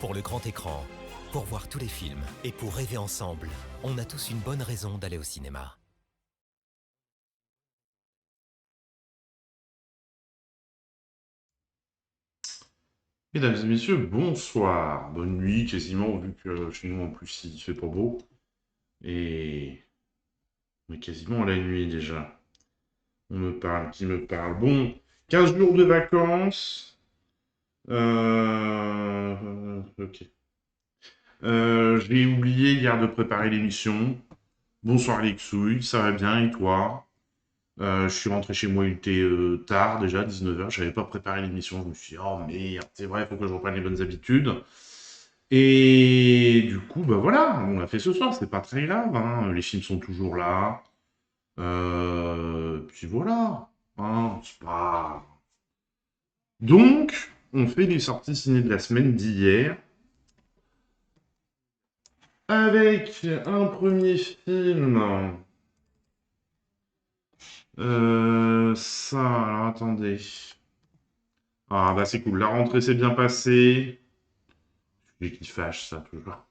Pour le grand écran, pour voir tous les films et pour rêver ensemble, on a tous une bonne raison d'aller au cinéma. Mesdames et messieurs, bonsoir. Bonne nuit, quasiment, vu que chez nous, en plus, il fait pas beau. Et on est quasiment à la nuit déjà. On me parle, qui me parle? Bon, 15 jours de vacances. Ok. J'ai oublié hier de préparer l'émission. Bonsoir les Xouilles, ça va bien et toi? Je suis rentré chez moi, il était tard déjà, 19h. J'avais pas préparé l'émission. Je me suis dit, oh merde, c'est vrai, il faut que je reprenne les bonnes habitudes. Et du coup, bah voilà, on l'a fait ce soir, c'est pas très grave, hein. Les films sont toujours là. Puis voilà, hein, c'est pas... Donc, on fait les sorties ciné de la semaine d'hier, avec un premier film. Alors attendez. Ah bah c'est cool, la rentrée s'est bien passée. J'ai qui fâche ça toujours.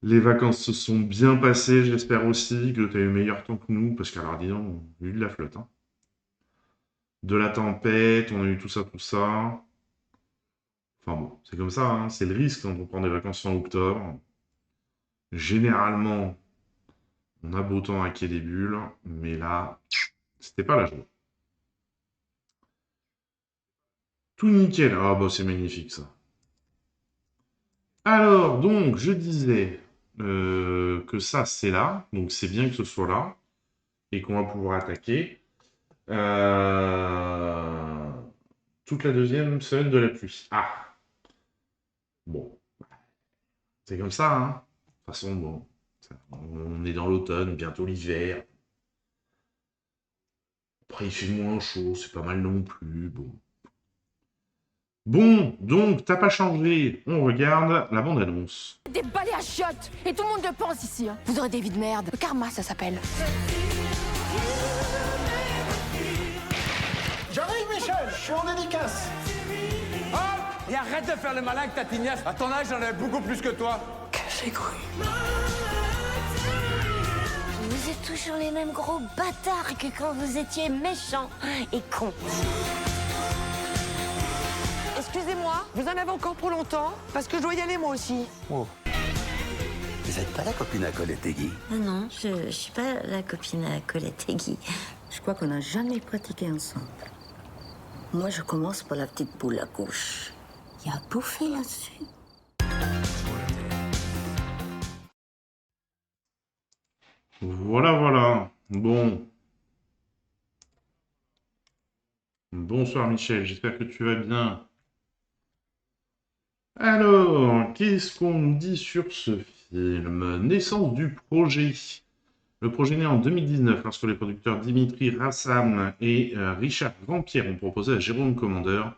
Les vacances se sont bien passées, j'espère aussi que tu as eu meilleur temps que nous, parce qu'alors disons, on a eu de la flotte, hein. De la tempête, on a eu tout ça, tout ça. Enfin bon, c'est comme ça, hein, c'est le risque quand on prend des vacances en octobre. Généralement, on a beau temps à quai des bulles, mais là, c'était pas la joie. Tout nickel. Ah bah c'est magnifique ça. Alors, donc, je disais que ça, c'est là. Donc, c'est bien que ce soit là. Et qu'on va pouvoir attaquer. Euh, Toute la deuxième semaine de la pluie. Ah, bon, c'est comme ça, hein. De toute façon, bon, on est dans l'automne, bientôt l'hiver. Après, il fait moins chaud, c'est pas mal non plus, bon. Bon, donc, t'as pas changé. On regarde la bande-annonce. Des balais à chiottes. Et tout le monde le pense ici. Hein. Vous aurez des vies de merde. Le karma, ça s'appelle. J'arrive, Michel, je suis en dédicace. Oh, et arrête de faire le malin avec ta tignasse. À ton âge, j'en avais beaucoup plus que toi. Que j'ai cru. Vous êtes toujours les mêmes gros bâtards que quand vous étiez méchants et cons. Excusez-moi, vous en avez encore pour longtemps? Parce que je dois y aller moi aussi. Vous êtes pas la copine à Colette et Guy? Ah non, je suis pas la copine à Colette et Guy. Je crois qu'on n'a jamais pratiqué ensemble. Moi, je commence par la petite boule à gauche. Il y a bouffé là-dessus. Voilà, voilà. Bon. Bonsoir Michel, j'espère que tu vas bien. Alors, qu'est-ce qu'on nous dit sur ce film? Naissance du projet. Le projet né en 2019, lorsque les producteurs Dimitri Rassam et Richard Vampierre ont proposé à Jérôme Commandeur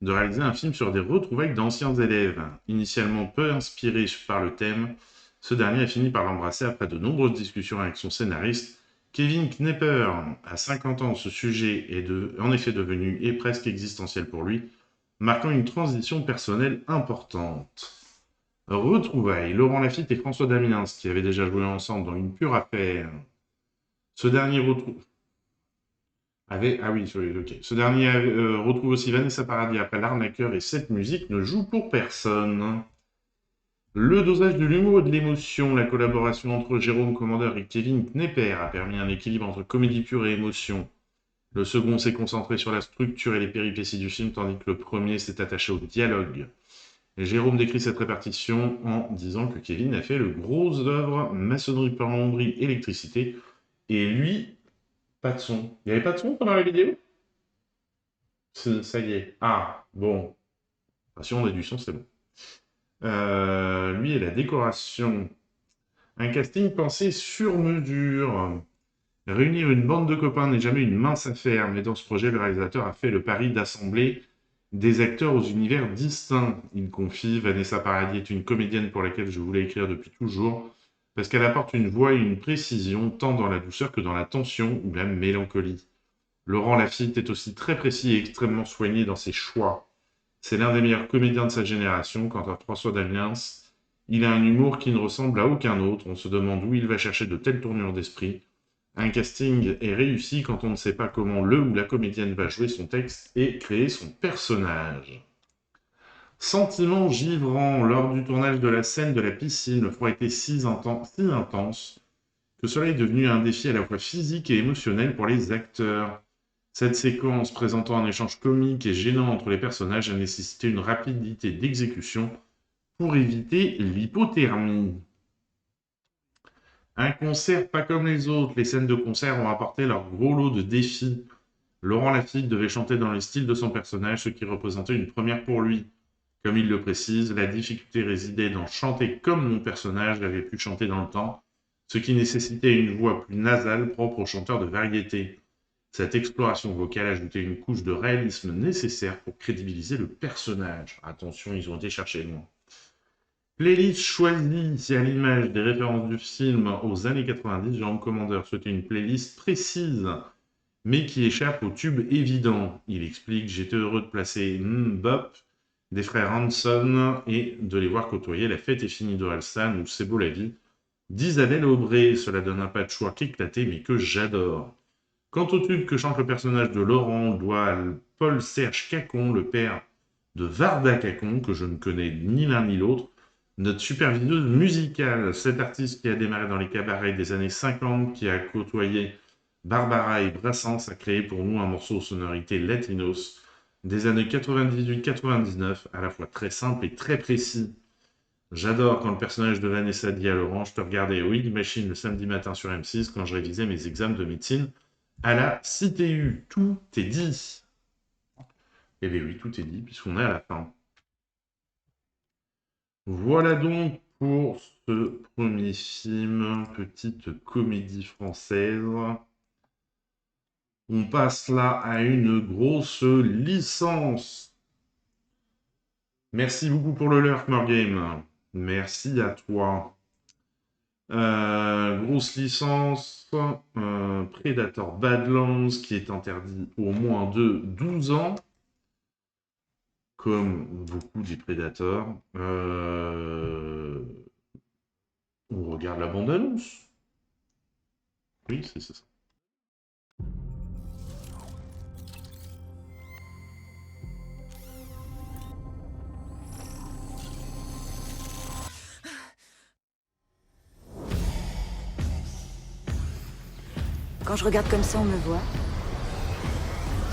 de réaliser un film sur des retrouvailles d'anciens élèves. Initialement peu inspiré par le thème, ce dernier a fini par l'embrasser après de nombreuses discussions avec son scénariste. Kevin Knepper, à 50 ans, ce sujet est en effet devenu et presque existentiel pour lui, marquant une transition personnelle importante. Retrouvailles, Laurent Lafitte et François Damiens, qui avaient déjà joué ensemble dans Une pure affaire. Ce dernier retrouve... Ah oui, ok. Ce dernier retrouve aussi Vanessa Paradis après L'Arnaqueur et Cette musique ne joue pour personne. Le dosage de l'humour et de l'émotion, la collaboration entre Jérôme Commandeur et Kevin Knepper a permis un équilibre entre comédie pure et émotion. Le second s'est concentré sur la structure et les péripéties du film, tandis que le premier s'est attaché au dialogue. Et Jérôme décrit cette répartition en disant que Kevin a fait le gros œuvre maçonnerie, plomberie, électricité, et lui, pas de son. Il n'y avait pas de son pendant la vidéo? Ça y est. Ah, bon. Enfin, si on a du son, c'est bon. Lui et la décoration. Un casting pensé sur mesure. Réunir une bande de copains n'est jamais une mince affaire, mais dans ce projet, le réalisateur a fait le pari d'assembler des acteurs aux univers distincts. Il confie, Vanessa Paradis est une comédienne pour laquelle je voulais écrire depuis toujours, parce qu'elle apporte une voix et une précision, tant dans la douceur que dans la tension ou la mélancolie. Laurent Lafitte est aussi très précis et extrêmement soigné dans ses choix. C'est l'un des meilleurs comédiens de sa génération. Quant à François Damiens, il a un humour qui ne ressemble à aucun autre. On se demande où il va chercher de telles tournures d'esprit. Un casting est réussi quand on ne sait pas comment le ou la comédienne va jouer son texte et créer son personnage. Sentiment givrant. Lors du tournage de la scène de la piscine, le froid était si intense que cela est devenu un défi à la fois physique et émotionnel pour les acteurs. Cette séquence présentant un échange comique et gênant entre les personnages a nécessité une rapidité d'exécution pour éviter l'hypothermie. Un concert pas comme les autres. Les scènes de concert ont apporté leur gros lot de défis. Laurent Lafitte devait chanter dans le style de son personnage, ce qui représentait une première pour lui. Comme il le précise, la difficulté résidait dans chanter comme mon personnage avait pu chanter dans le temps, ce qui nécessitait une voix plus nasale propre aux chanteurs de variété. Cette exploration vocale ajoutait une couche de réalisme nécessaire pour crédibiliser le personnage. Attention, ils ont été chercher loin. Playlist choisie à l'image des références du film aux années 90, Jérôme Commandeur souhaitait une playlist précise, mais qui échappe aux tubes évidents. Il explique « J'étais heureux de placer Bop » des frères Hanson et de les voir côtoyer La fête est finie d'Orelsan ou C'est beau la vie d'Isabelle Aubray. Cela donne un patchwork éclaté, mais que j'adore. Quant au tube que chante le personnage de Laurent, on doit à Paul-Serge Cacon, le père de Varda Cacon, que je ne connais ni l'un ni l'autre, notre superviseuse musicale. Cet artiste qui a démarré dans les cabarets des années 50, qui a côtoyé Barbara et Brassens, a créé pour nous un morceau aux sonorités latinos des années 98-99, à la fois très simple et très précis. J'adore quand le personnage de Vanessa dit à Laurent « Je te regardais au Wig Machine le samedi matin sur M6 quand je révisais mes examens de médecine à la CTU. Tout est dit. » Eh bien oui, tout est dit, puisqu'on est à la fin. Voilà donc pour ce premier film, petite comédie française. On passe là à une grosse licence. Merci beaucoup pour le lurk, Morgame. Merci à toi. Grosse licence, Predator Badlands, qui est interdit au moins de 12 ans, comme beaucoup des Predators. On regarde la bande-annonce. Oui, c'est ça. Quand je regarde comme ça, on me voit.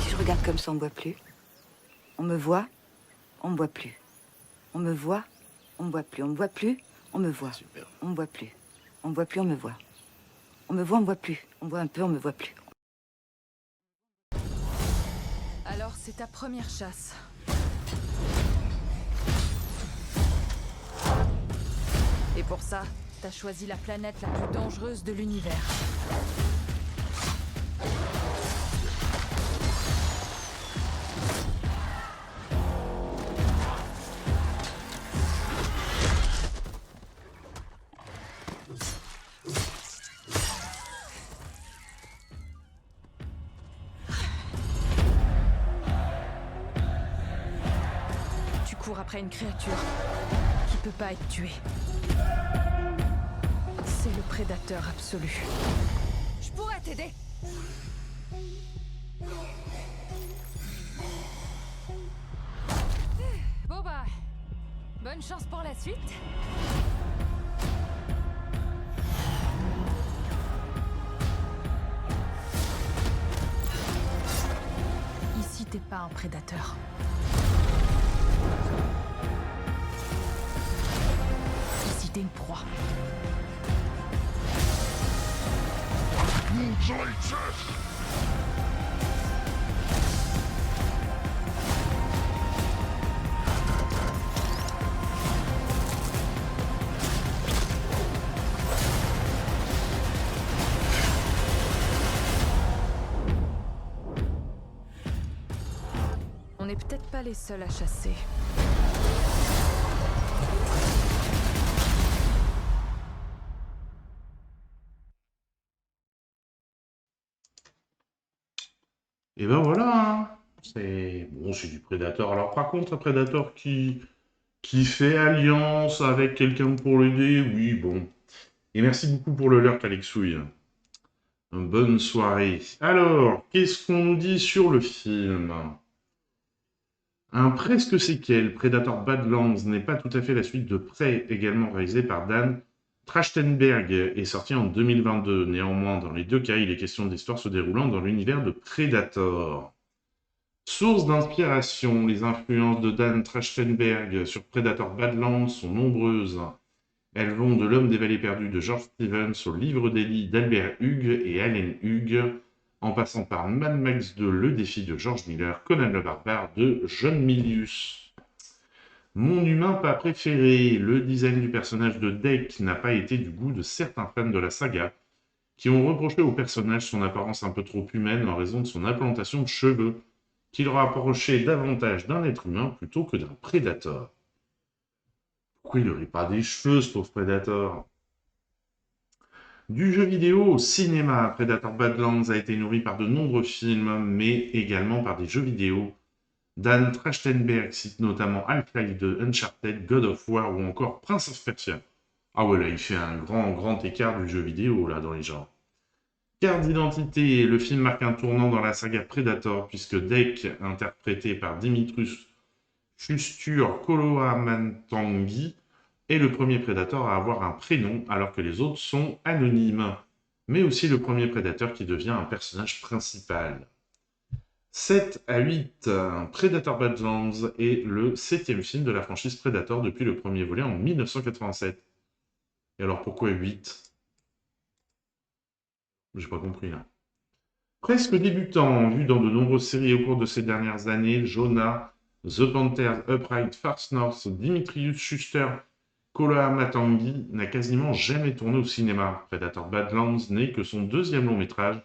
Si je regarde comme ça, on me voit plus. On me voit, on me voit plus. On me voit, on me voit plus. On me voit plus, on me voit. Super. On me voit plus. On me voit plus, on me voit. On me voit, on me voit plus. On me voit un peu, on me voit plus. Alors, c'est ta première chasse. Et pour ça, t'as choisi la planète la plus dangereuse de l'univers. Après une créature qui peut pas être tuée. C'est le prédateur absolu. Je pourrais t'aider. Bon bah, bonne chance pour la suite. Ici, t'es pas un prédateur. T'es une proie. On n'est peut-être pas les seuls à chasser. Et ben voilà, hein. C'est bon, c'est du Predator. Alors par contre, un Predator qui fait alliance avec quelqu'un pour l'aider, oui, bon. Et merci beaucoup pour le lurk, Alexouille. Bonne soirée. Alors, qu'est-ce qu'on nous dit sur le film? Un presque séquel, Predator Badlands, n'est pas tout à fait la suite de Prey, également réalisé par Dan Trachtenberg, est sorti en 2022. Néanmoins, dans les deux cas, il est question d'histoires se déroulant dans l'univers de Predator. Source d'inspiration, les influences de Dan Trachtenberg sur Predator Badlands sont nombreuses. Elles vont de L'Homme des Vallées Perdues de George Stevens au Livre d'Eli d'Albert Hughes et Allen Hughes, en passant par Mad Max 2, Le Défi de George Miller, Conan le Barbare de John Milius. Mon humain pas préféré, le design du personnage de Deke n'a pas été du goût de certains fans de la saga, qui ont reproché au personnage son apparence un peu trop humaine en raison de son implantation de cheveux, qui le rapprochait davantage d'un être humain plutôt que d'un prédateur. Pourquoi il n'aurait pas des cheveux, ce pauvre Predator? Du jeu vidéo au cinéma, Predator Badlands a été nourri par de nombreux films, mais également par des jeux vidéo. Dan Trachtenberg cite notamment Half-Life 2, Uncharted, God of War ou encore Prince of Persia. Ah ouais, là, il fait un grand écart du jeu vidéo, là, dans les genres. Carte d'identité, le film marque un tournant dans la saga Predator, puisque Deke, interprété par Dimitrius Chustur Koloamatangi, est le premier Predator à avoir un prénom, alors que les autres sont anonymes, mais aussi le premier Predator qui devient un personnage principal. 7 à 8, Predator Badlands est le 7e film de la franchise Predator depuis le premier volet en 1987. Et alors pourquoi 8? J'ai pas compris là. Presque débutant, vu dans de nombreuses séries au cours de ces dernières années, Jonah, The Panthers, Upright, Far North, Dimitrius Schuster, Koloamatangi n'a quasiment jamais tourné au cinéma. Predator Badlands n'est que son deuxième long métrage,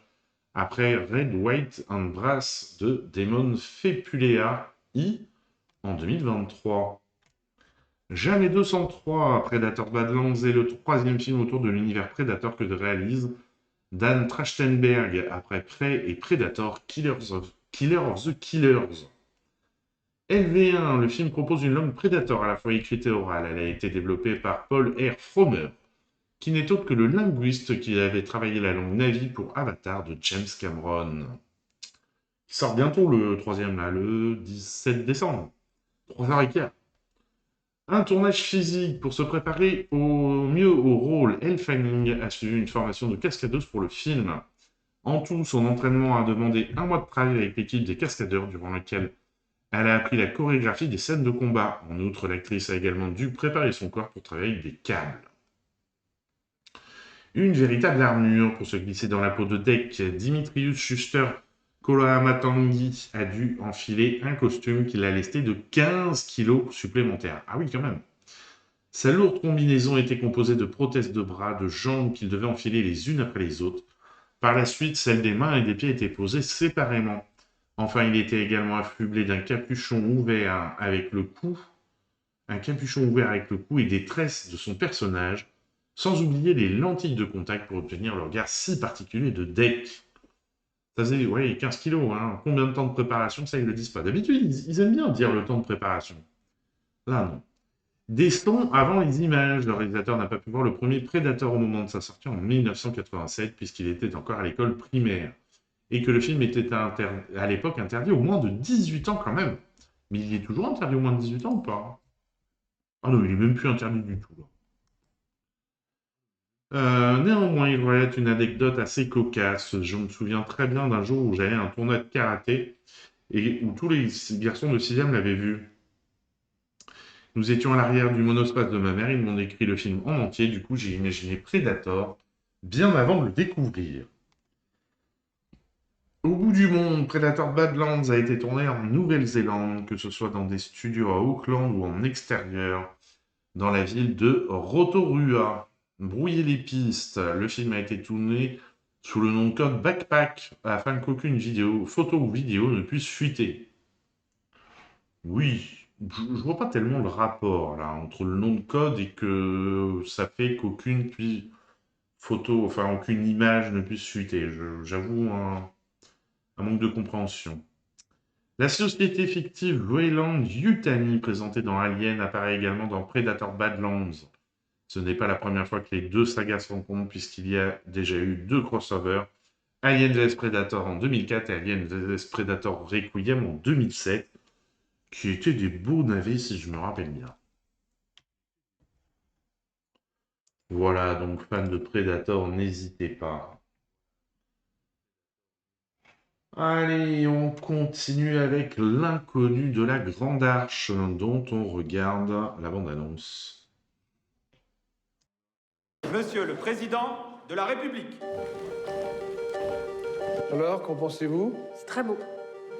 après Red, White and Brass de Damon Fepulea en 2023. Jamais 203, Predator Badlands est le troisième film autour de l'univers Predator que réalise Dan Trachtenberg après Prey et Predator Killer of the Killers. LV1, le film propose une langue Predator à la fois écrite et orale. Elle a été développée par Paul R. Fromer, qui n'est autre que le linguiste qui avait travaillé la langue Na'vi pour Avatar de James Cameron. Il sort bientôt le troisième, là, le 17 décembre. 3h15. Un tournage physique pour se préparer au mieux au rôle. Elle Fanning a suivi une formation de cascadeuse pour le film. En tout, son entraînement a demandé 1 mois de travail avec l'équipe des cascadeurs, durant lequel elle a appris la chorégraphie des scènes de combat. En outre, l'actrice a également dû préparer son corps pour travailler avec des câbles. Une véritable armure pour se glisser dans la peau de Deke. Dimitrius Schuster Koloamatangi a dû enfiler un costume qui l'a lesté de 15 kilos supplémentaires. Ah oui, quand même. Sa lourde combinaison était composée de prothèses de bras, de jambes qu'il devait enfiler les unes après les autres. Par la suite, celles des mains et des pieds étaient posées séparément. Enfin, il était également affublé d'un capuchon ouvert avec le cou, et des tresses de son personnage, sans oublier les lentilles de contact pour obtenir le regard si particulier de Deke. Ça faisait 15 kilos, hein. Combien de temps de préparation, ça ils ne le disent pas. D'habitude, ils aiment bien dire le temps de préparation. Là, non. Des sons avant les images. Le réalisateur n'a pas pu voir le premier Predator au moment de sa sortie en 1987, puisqu'il était encore à l'école primaire. Et que le film était à l'époque interdit aux moins de 18 ans quand même. Mais il est toujours interdit aux moins de 18 ans ou pas? Ah non, il est même plus interdit du tout. Néanmoins, il relate une anecdote assez cocasse. Je me souviens très bien d'un jour où j'allais à un tournoi de karaté et où tous les garçons de 6e l'avaient vu. Nous étions à l'arrière du monospace de ma mère, ils m'ont décrit le film en entier, du coup j'ai imaginé Predator bien avant de le découvrir. Au bout du monde, Predator Badlands a été tourné en Nouvelle-Zélande, que ce soit dans des studios à Auckland ou en extérieur, dans la ville de Rotorua. Brouiller les pistes, le film a été tourné sous le nom de code Backpack, afin qu'aucune photo ou vidéo ne puisse fuiter. Oui, je vois pas tellement le rapport là entre le nom de code et que ça fait qu'aucune aucune image ne puisse fuiter. J'avoue un manque de compréhension. La société fictive Weyland Yutani, présentée dans Alien, apparaît également dans Predator Badlands. Ce n'est pas la première fois que les deux sagas se rencontrent, puisqu'il y a déjà eu 2 crossovers, Alien vs Predator en 2004 et Alien vs Predator Requiem en 2007, qui étaient des beaux navets si je me rappelle bien. Voilà, donc fans de Predator, n'hésitez pas. Allez, on continue avec l'inconnu de la Grande Arche, dont on regarde la bande-annonce. Monsieur le Président de la République. Alors, qu'en pensez-vous? C'est très beau.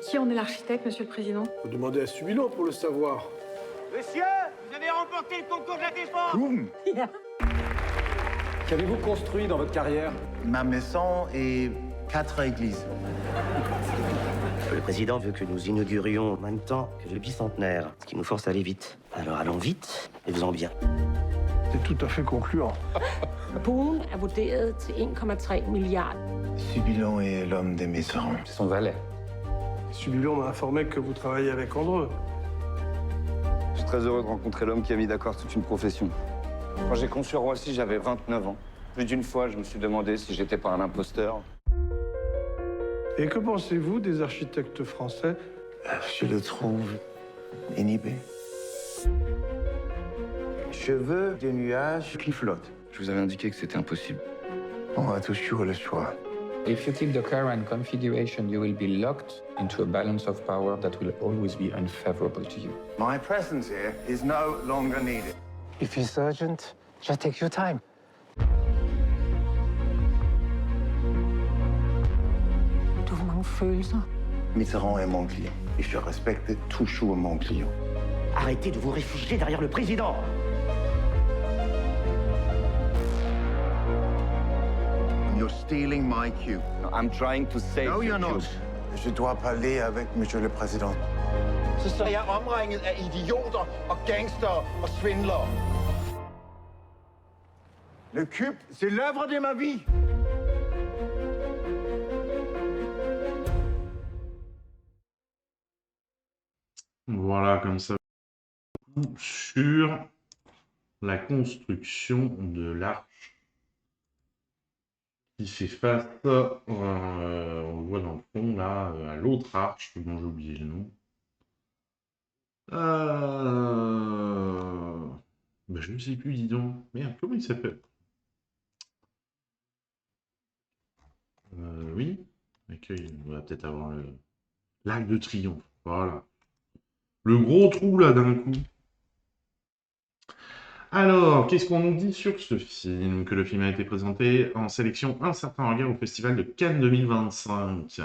Qui en est l'architecte, monsieur le président? Faut demander à Subilo pour le savoir. Monsieur, vous avez remporté le concours de la défense. Boum. Qu'avez-vous construit dans votre carrière? Ma maison et 4 églises. Le président veut que nous inaugurions en même temps que le bicentenaire, ce qui nous force à aller vite. Alors allons vite et faisons bien. C'est tout à fait concluant. Buen er vurderet til 1,3 milliarder. Subilo est l'homme des maisons. C'est son valet. Subilo m'a informé que vous travaillez avec Andreu. Je suis très heureux de rencontrer l'homme qui a mis d'accord toute une profession. Quand j'ai conçu Roissy, j'avais 29 ans. Plus d'une fois, je me suis demandé si j'étais pas un imposteur. Et que pensez-vous des architectes français? Je le trouve inhibé. Je veux des nuages qui flottent. Je vous avais indiqué que c'était impossible. On a toujours le choix. If you keep the current configuration, you will be locked into a balance of power that will always be unfavorable to you. My presence here is no longer needed. If it's urgent, just take your time. Du har mange følelser. Mitterrand est mon client. Et je respecte toujours mon client. Arrêtez de vous réfugier derrière le président. You're stealing my cue. I'm trying to save No, you're your not. Je dois parler avec Monsieur le Président. Så står jeg omringet af idioter og gangster og svindlere. Le cube, c'est l'œuvre de ma vie. Voilà, comme ça, sur la construction de l'arche qui fait face, on le voit dans le fond, là, à l'autre arche, dont j'ai oublié le nom. Je ne sais plus, dis donc. Merde, comment il s'appelle? Oui, on va peut-être avoir l'Arc de Triomphe, voilà. Le gros trou, là, d'un coup. Alors, qu'est-ce qu'on nous dit sur ce film? Que le film a été présenté en sélection Un certain regard au Festival de Cannes 2025.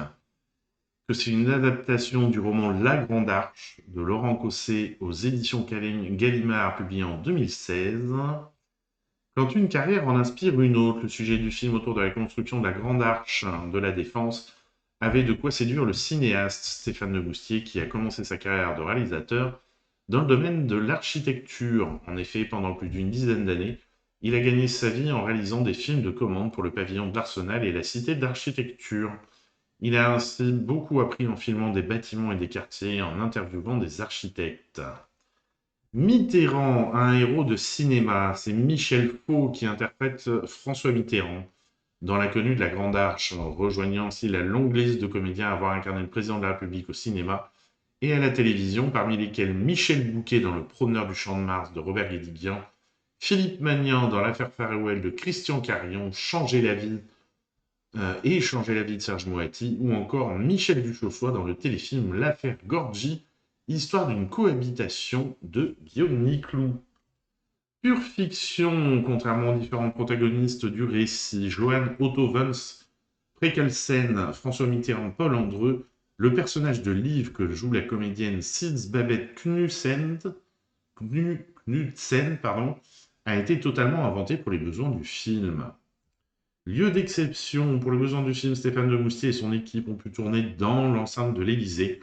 Que c'est une adaptation du roman La Grande Arche de Laurent Cosset aux éditions Gallimard, publié en 2016. Quand une carrière en inspire une autre, le sujet du film autour de la construction de la Grande Arche de la Défense avait de quoi séduire le cinéaste Stéphane Le Moustier, qui a commencé sa carrière de réalisateur dans le domaine de l'architecture. En effet, pendant plus d'une dizaine d'années, il a gagné sa vie en réalisant des films de commande pour le pavillon de l'Arsenal et la Cité d'Architecture. Il a ainsi beaucoup appris en filmant des bâtiments et des quartiers et en interviewant des architectes. Mitterrand, un héros de cinéma, c'est Michel Faux qui interprète François Mitterrand dans l'inconnu de la Grande Arche, rejoignant ainsi la longue liste de comédiens à avoir incarné le président de la République au cinéma et à la télévision, parmi lesquels Michel Bouquet dans Le Promeneur du Champ de Mars de Robert Guédiguian, Philippe Magnan dans L'Affaire Farewell de Christian Carion, Changer la vie de Serge Moati, ou encore Michel Duchossois dans le téléfilm L'Affaire Gorgy, histoire d'une cohabitation de Guillaume Niclou. Pure fiction, contrairement aux différents protagonistes du récit, Johan Otto Wens, Prekelsen, François Mitterrand, Paul Andreu, le personnage de Liv que joue la comédienne Sils Babette Knudsen, a été totalement inventé pour les besoins du film. Lieu d'exception, pour les besoins du film, Stéphane Le Moustier et son équipe ont pu tourner dans l'enceinte de l'Élysée,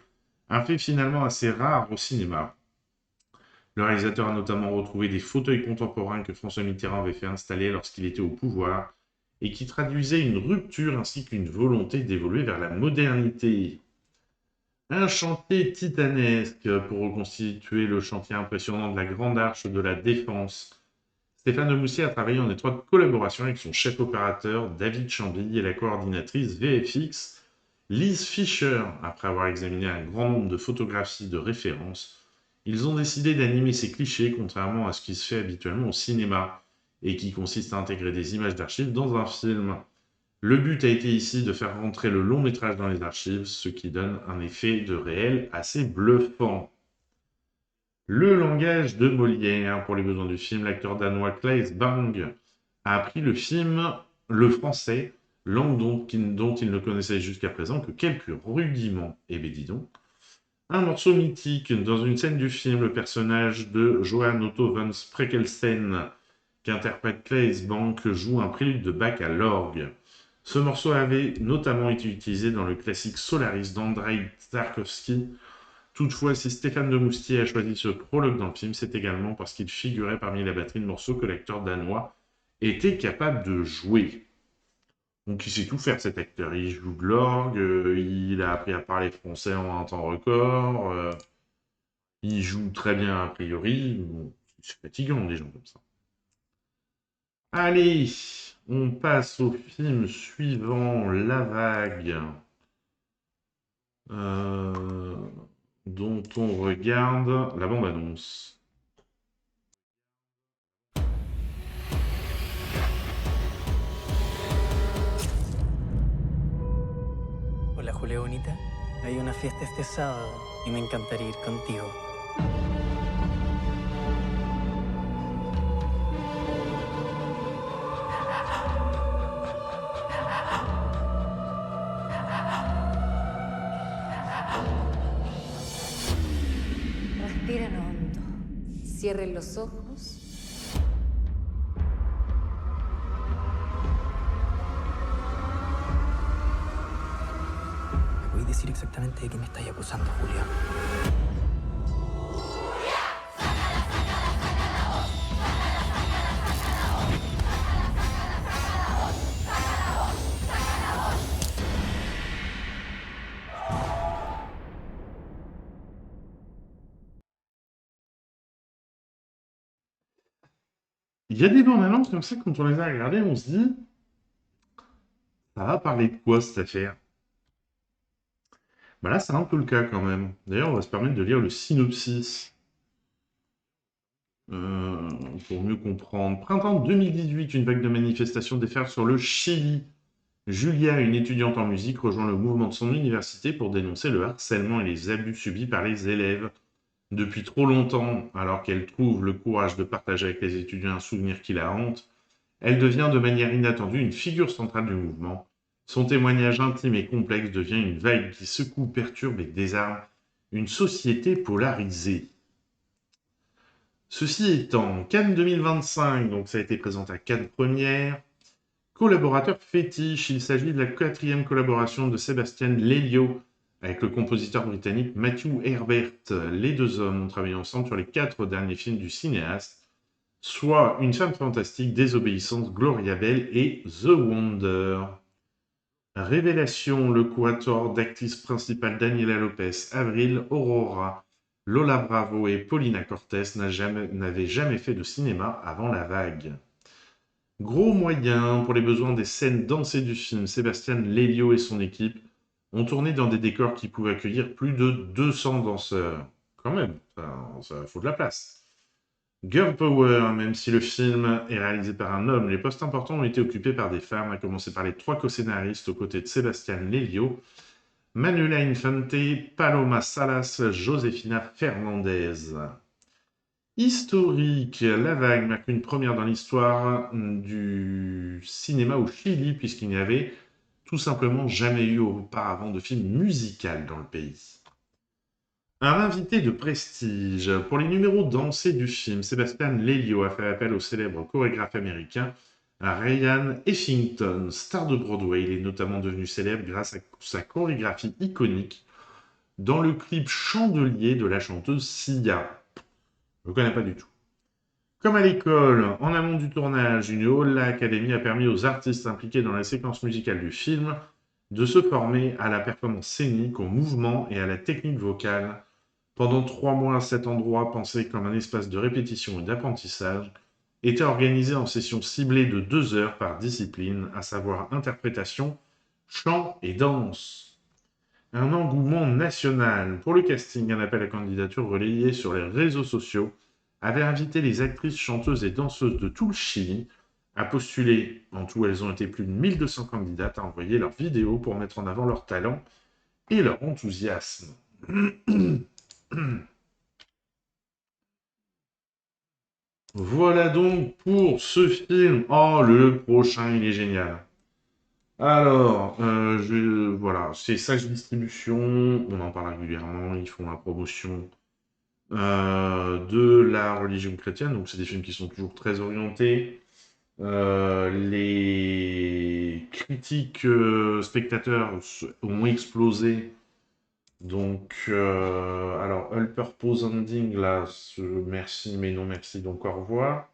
un fait finalement assez rare au cinéma. Le réalisateur a notamment retrouvé des fauteuils contemporains que François Mitterrand avait fait installer lorsqu'il était au pouvoir et qui traduisaient une rupture ainsi qu'une volonté d'évoluer vers la modernité. Un chantier titanesque pour reconstituer le chantier impressionnant de la Grande Arche de la Défense. Stéphane Demoustier a travaillé en étroite collaboration avec son chef opérateur David Chambly et la coordinatrice VFX Liz Fisher. Après avoir examiné un grand nombre de photographies de référence, ils ont décidé d'animer ces clichés contrairement à ce qui se fait habituellement au cinéma et qui consiste à intégrer des images d'archives dans un film. Le but a été ici de faire rentrer le long métrage dans les archives, ce qui donne un effet de réel assez bluffant. Le langage de Molière. Pour les besoins du film, l'acteur danois Claes Bang a appris le français, langue dont il ne connaissait jusqu'à présent que quelques rudiments. Eh bien dis donc. Un morceau mythique. Dans une scène du film, le personnage de Johan Otto von Spreckelsen, qu'interprète Claes Bang, joue un prélude de Bach à l'orgue. Ce morceau avait notamment été utilisé dans le classique Solaris d'Andrei Tarkovsky. Toutefois, si Stéphane Demoustier a choisi ce prologue dans le film, c'est également parce qu'il figurait parmi la batterie de morceaux que l'acteur danois était capable de jouer. Donc il sait tout faire, cet acteur. Il joue de l'orgue, il a appris à parler français en un temps record, il joue très bien a priori. Bon, c'est fatigant, des gens comme ça. Allez, on passe au film suivant, La Vague. Dont on regarde la bande-annonce. Hola Julia Bonita, hay una fiesta este sábado y me encantaría ir contigo. Respiren hondo. Cierren los ojos. ¿Me podéis decir exactamente de qué me estáis acusando, Julia? Il y a des bandes annonces comme ça, quand on les a regardées, on se dit ça va parler de quoi cette affaire? Bah là, c'est un peu le cas quand même. D'ailleurs, on va se permettre de lire le synopsis pour mieux comprendre. Printemps 2018, une vague de manifestations déferle sur le Chili. Julia, une étudiante en musique, rejoint le mouvement de son université pour dénoncer le harcèlement et les abus subis par les élèves. Depuis trop longtemps, alors qu'elle trouve le courage de partager avec les étudiants un souvenir qui la hante, elle devient de manière inattendue une figure centrale du mouvement. Son témoignage intime et complexe devient une vague qui secoue, perturbe et désarme une société polarisée. Ceci étant, Cannes 2025, donc ça a été présenté à Cannes Première. Collaborateur fétiche, il s'agit de la 4e collaboration de Sébastien Lelio avec le compositeur britannique Matthew Herbert. Les deux hommes ont travaillé ensemble sur les 4 derniers films du cinéaste, soit Une femme fantastique, Désobéissance, Gloria Bell et The Wonder. Révélation, le quatuor d'actrices principales Daniela Lopez, Avril, Aurora, Lola Bravo et Paulina Cortez n'avaient jamais fait de cinéma avant La Vague. Gros moyens pour les besoins des scènes dansées du film, Sébastien Lelio et son équipe ont tourné dans des décors qui pouvaient accueillir plus de 200 danseurs. Quand même, ça faut de la place. Girl Power, même si le film est réalisé par un homme, les postes importants ont été occupés par des femmes, à commencer par les 3 co-scénaristes aux côtés de Sébastien Lelio, Manuela Infante, Paloma Salas, Josefina Fernandez. Historique, La Vague marque une première dans l'histoire du cinéma au Chili, puisqu'il n'y avait tout simplement jamais eu auparavant de film musical dans le pays. Un invité de prestige. Pour les numéros dansés du film, Sébastien Lelio a fait appel au célèbre chorégraphe américain Ryan Effington, star de Broadway. Il est notamment devenu célèbre grâce à sa chorégraphie iconique dans le clip Chandelier de la chanteuse Sia. Je ne connais pas du tout. Comme à l'école, en amont du tournage, une Holla Academy a permis aux artistes impliqués dans la séquence musicale du film de se former à la performance scénique, au mouvement et à la technique vocale. Pendant 3 mois, cet endroit, pensé comme un espace de répétition et d'apprentissage, était organisé en sessions ciblées de 2 heures par discipline, à savoir interprétation, chant et danse. Un engouement national. Pour le casting, un appel à candidature relayé sur les réseaux sociaux avait invité les actrices, chanteuses et danseuses de tout le Chili à postuler. En tout, elles ont été plus de 1200 candidates à envoyer leurs vidéos pour mettre en avant leur talent et leur enthousiasme. Voilà donc pour ce film. Oh, le prochain, il est génial. Alors, voilà, c'est Sage Distribution, on en parle régulièrement, ils font la promotion de la religion chrétienne, donc c'est des films qui sont toujours très orientés. Les critiques spectateurs ont explosé. Donc, alors, All Purpose Ending, là, merci, mais non merci, donc au revoir.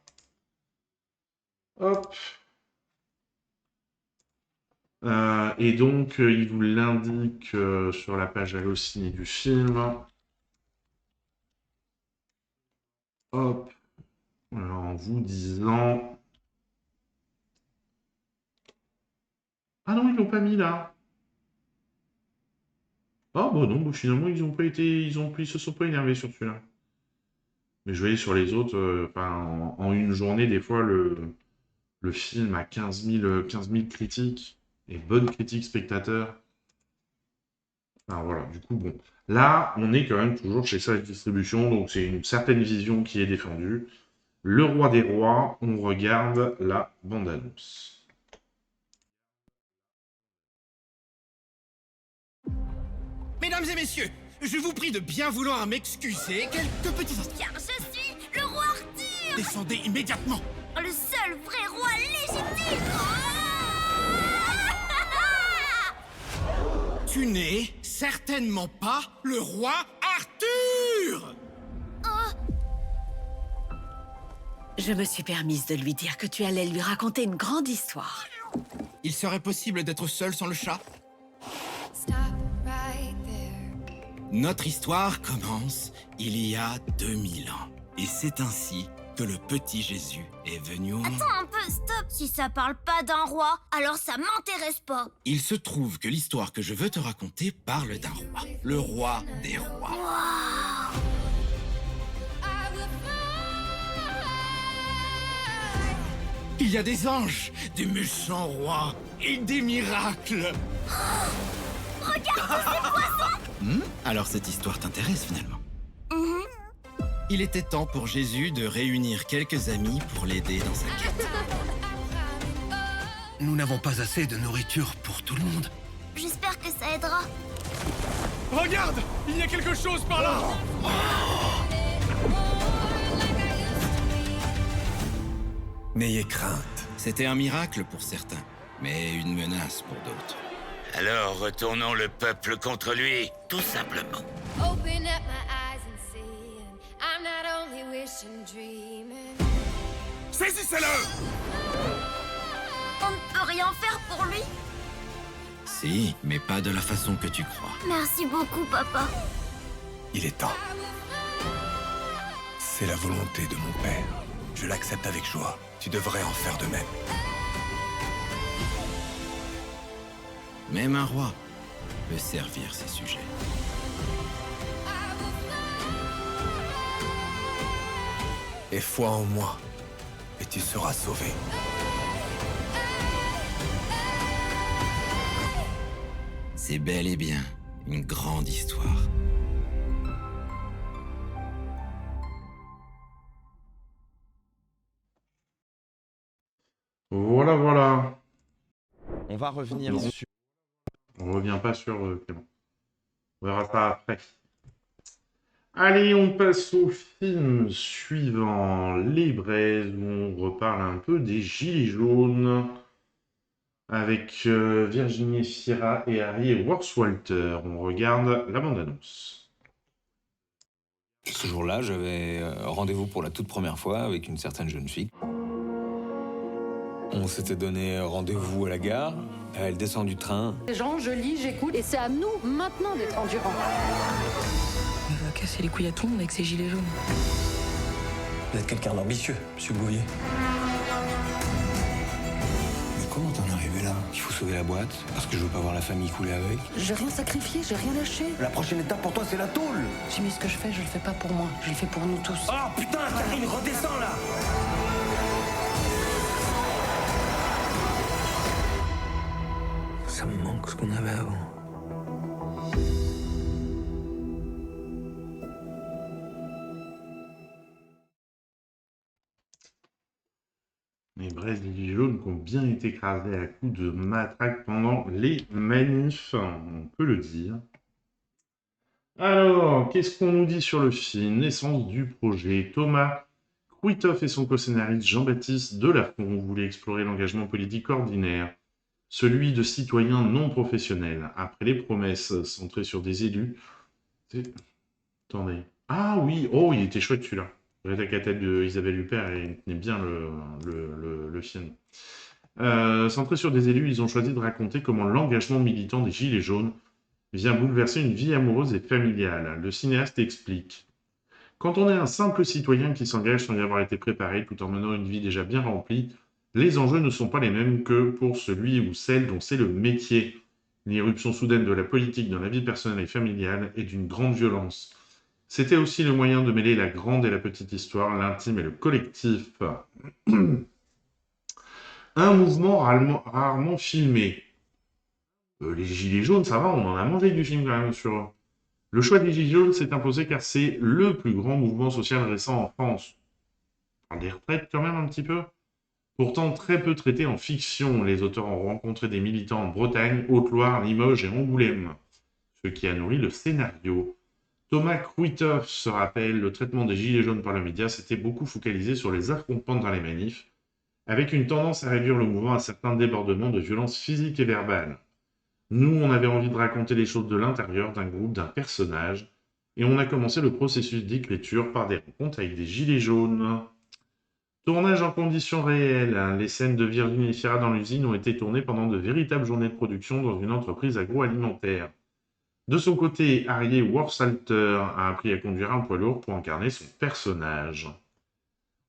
Hop. Et donc, il vous l'indique sur la page Allociné du film. Hop. En vous disant... Ah non, ils l'ont pas mis là. Ah bon non, finalement ils se sont pas énervés sur celui-là. Mais je voyais sur les autres, en une journée, des fois le film a 15 000 critiques et bonnes critiques spectateurs. Enfin voilà, du coup bon. Là, on est quand même toujours chez Sage Distribution, donc c'est une certaine vision qui est défendue. Le Roi des Rois, on regarde la bande-annonce. Mesdames et messieurs, je vous prie de bien vouloir m'excuser quelques petits instants. Car je suis le roi Arthur! Descendez immédiatement. Le seul vrai roi légitime! Tu n'es certainement pas le roi Arthur! Je me suis permise de lui dire que tu allais lui raconter une grande histoire. Il serait possible d'être seul sans le chat? Notre histoire commence il y a 2000 ans. Et c'est ainsi que le petit Jésus est venu au monde. Attends un peu, stop! Si ça parle pas d'un roi, alors ça m'intéresse pas. Il se trouve que l'histoire que je veux te raconter parle d'un roi. Le roi des rois. Wow. Il y a des anges, des méchants rois et des miracles. Regarde ces poissons! Alors cette histoire t'intéresse finalement? Il était temps pour Jésus de réunir quelques amis pour l'aider dans sa quête. Nous n'avons pas assez de nourriture pour tout le monde. J'espère que ça aidera. Regarde! Il y a quelque chose par là! N'ayez crainte. C'était un miracle pour certains, mais une menace pour d'autres. Alors retournons le peuple contre lui, tout simplement. Saisissez-le! On ne peut rien faire pour lui? Si, mais pas de la façon que tu crois. Merci beaucoup, papa. Il est temps. C'est la volonté de mon père. Je l'accepte avec joie. Tu devrais en faire de même. Même un roi peut servir ses sujets. Aie foi en moi, et tu seras sauvé. C'est bel et bien une grande histoire. Voilà, voilà. On va revenir sur... On revient pas sur Clément. On verra ça après. Allez, on passe au film suivant, Les Braises, où on reparle un peu des Gilets jaunes, avec Virginie Fira et Harry Worthwalter. On regarde la bande-annonce. Ce jour-là, j'avais rendez-vous pour la toute première fois avec une certaine jeune fille. On s'était donné rendez-vous à la gare. Elle descend du train. Les gens, je lis, j'écoute, et c'est à nous, maintenant, d'être endurants. Elle va casser les couilles à tout le monde avec ses gilets jaunes. Vous êtes quelqu'un d'ambitieux, monsieur Bouvier. Mais comment t'en es arrivé là? Il faut sauver la boîte, parce que je veux pas voir la famille couler avec. J'ai rien sacrifié, j'ai rien lâché. La prochaine étape pour toi, c'est la tôle. Jimmy, ce que je fais, je le fais pas pour moi, je le fais pour nous tous. Oh putain, Karine, redescends là. Ça me manque ce qu'on avait avant. Les braises des gilets jaunes qui ont bien été écrasées à coups de matraque pendant les manifs, on peut le dire. Alors, qu'est-ce qu'on nous dit sur le film? Naissance du projet. Thomas Kouitoff et son co-scénariste Jean-Baptiste Delafont voulaient explorer l'engagement politique ordinaire, celui de citoyens non professionnels. Après les promesses centrées sur des élus... Attendez. Ah oui, oh, il était chouette celui-là. L'attaque à tête de Isabelle Huppert et il tenait bien le film. Centré sur des élus, ils ont choisi de raconter comment l'engagement militant des Gilets jaunes vient bouleverser une vie amoureuse et familiale. Le cinéaste explique. Quand on est un simple citoyen qui s'engage sans y avoir été préparé tout en menant une vie déjà bien remplie, les enjeux ne sont pas les mêmes que pour celui ou celle dont c'est le métier. L'irruption soudaine de la politique dans la vie personnelle et familiale est d'une grande violence. C'était aussi le moyen de mêler la grande et la petite histoire, l'intime et le collectif. Un mouvement rarement filmé. Les Gilets jaunes, ça va, on en a mangé du film quand même sur eux. Le choix des Gilets jaunes s'est imposé car c'est le plus grand mouvement social récent en France. On parle des retraites quand même un petit peu. Pourtant très peu traité en fiction, les auteurs ont rencontré des militants en Bretagne, Haute-Loire, Limoges et Angoulême, ce qui a nourri le scénario. Thomas Kouitoff se rappelle, le traitement des Gilets jaunes par le média s'était beaucoup focalisé sur les affrontements dans les manifs, avec une tendance à réduire le mouvement à certains débordements de violence physique et verbale. Nous, on avait envie de raconter les choses de l'intérieur d'un groupe, d'un personnage, et on a commencé le processus d'écriture par des rencontres avec des Gilets jaunes. Tournage en conditions réelles. Les scènes de Virginie Fira dans l'usine ont été tournées pendant de véritables journées de production dans une entreprise agroalimentaire. De son côté, Harry Worsalter a appris à conduire un poids lourd pour incarner son personnage.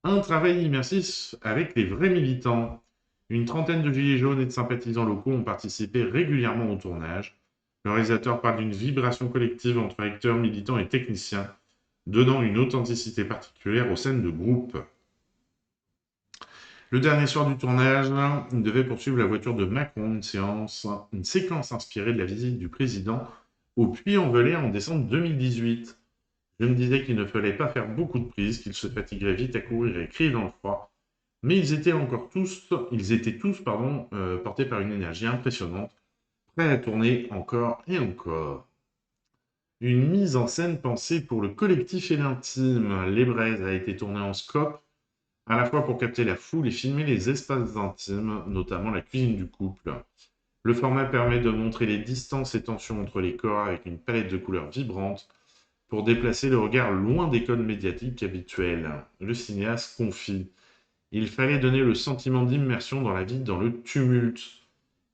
Un travail immersif avec les vrais militants. Une trentaine de gilets jaunes et de sympathisants locaux ont participé régulièrement au tournage. Le réalisateur parle d'une vibration collective entre acteurs, militants et techniciens, donnant une authenticité particulière aux scènes de groupe. Le dernier soir du tournage, il devait poursuivre la voiture de Macron, une séquence inspirée de la visite du président au Puy-en-Velay en décembre 2018. Je me disais qu'il ne fallait pas faire beaucoup de prises, qu'il se fatiguerait vite à courir et crier dans le froid. Mais ils étaient tous portés par une énergie impressionnante, prêts à tourner encore et encore. Une mise en scène pensée pour le collectif et l'intime. Les Braises a été tournée en scope, à la fois pour capter la foule et filmer les espaces intimes, notamment la cuisine du couple. Le format permet de montrer les distances et tensions entre les corps avec une palette de couleurs vibrantes pour déplacer le regard loin des codes médiatiques habituels. Le cinéaste confie. Il fallait donner le sentiment d'immersion dans la vie, dans le tumulte.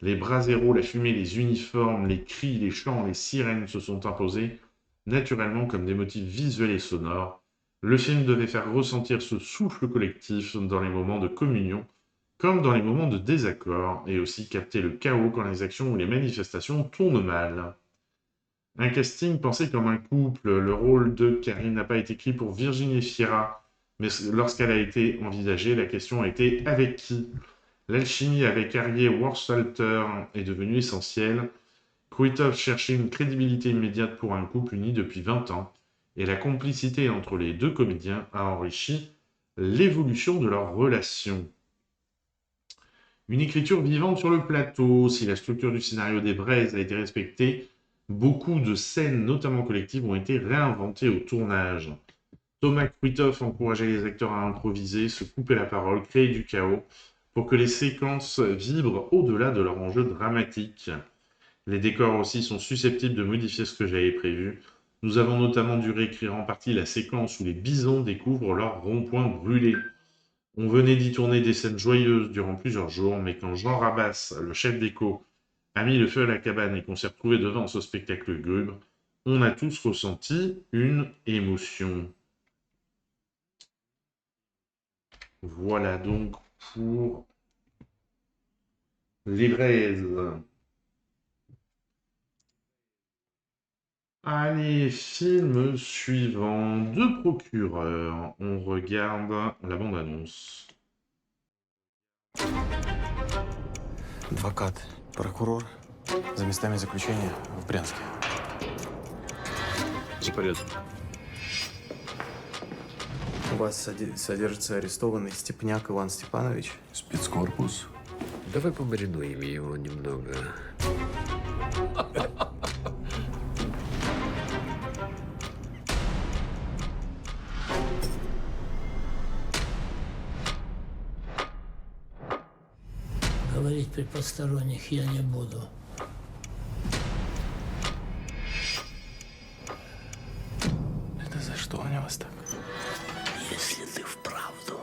Les braseros, la fumée, les uniformes, les cris, les chants, les sirènes se sont imposés naturellement comme des motifs visuels et sonores. Le film devait faire ressentir ce souffle collectif dans les moments de communion, comme dans les moments de désaccord, et aussi capter le chaos quand les actions ou les manifestations tournent mal. Un casting pensé comme un couple, le rôle de Karine n'a pas été écrit pour Virginie Fira, mais lorsqu'elle a été envisagée, la question a été avec qui? L'alchimie avec Harry Worsalter est devenue essentielle. Kouitoff cherchait une crédibilité immédiate pour un couple uni depuis 20 ans, et la complicité entre les deux comédiens a enrichi l'évolution de leur relation. Une écriture vivante sur le plateau. Si la structure du scénario des Braises a été respectée, beaucoup de scènes, notamment collectives, ont été réinventées au tournage. Thomas Kouitoff encourageait les acteurs à improviser, se couper la parole, créer du chaos, pour que les séquences vibrent au-delà de leur enjeu dramatique. Les décors aussi sont susceptibles de modifier ce que j'avais prévu. Nous avons notamment dû réécrire en partie la séquence où les bisons découvrent leur rond-point brûlé. On venait d'y tourner des scènes joyeuses durant plusieurs jours, mais quand Jean Rabas, le chef d'écho, a mis le feu à la cabane et qu'on s'est retrouvé devant ce spectacle lugubre, on a tous ressenti une émotion. Voilà donc pour les braises. Allez, film suivant. Deux procureurs. On regarde la bande-annonce. Адвокат, прокурор за местами заключения в Брянске. За порядок. У вас содержится арестованный Степняк Иван Степанович. Спецкорпус. Давай помаринуем его немного. Говорить при посторонних я не буду. Это за что они вас так? Если ты вправду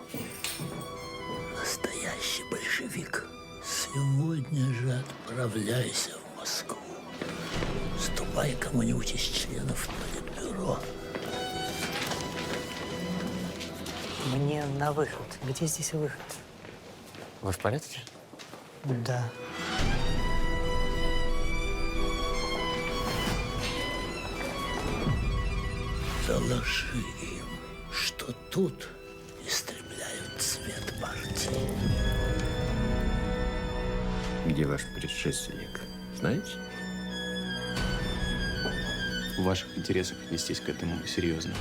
настоящий большевик, сегодня же отправляйся в Москву. Ступай кому-нибудь из членов Политбюро. Мне на выход. Где здесь выход? Вы в порядке? Да. Доложи им, что тут истребляют цвет партии. Где ваш предшественник? Знаете? В ваших интересах отнестись к этому серьезно.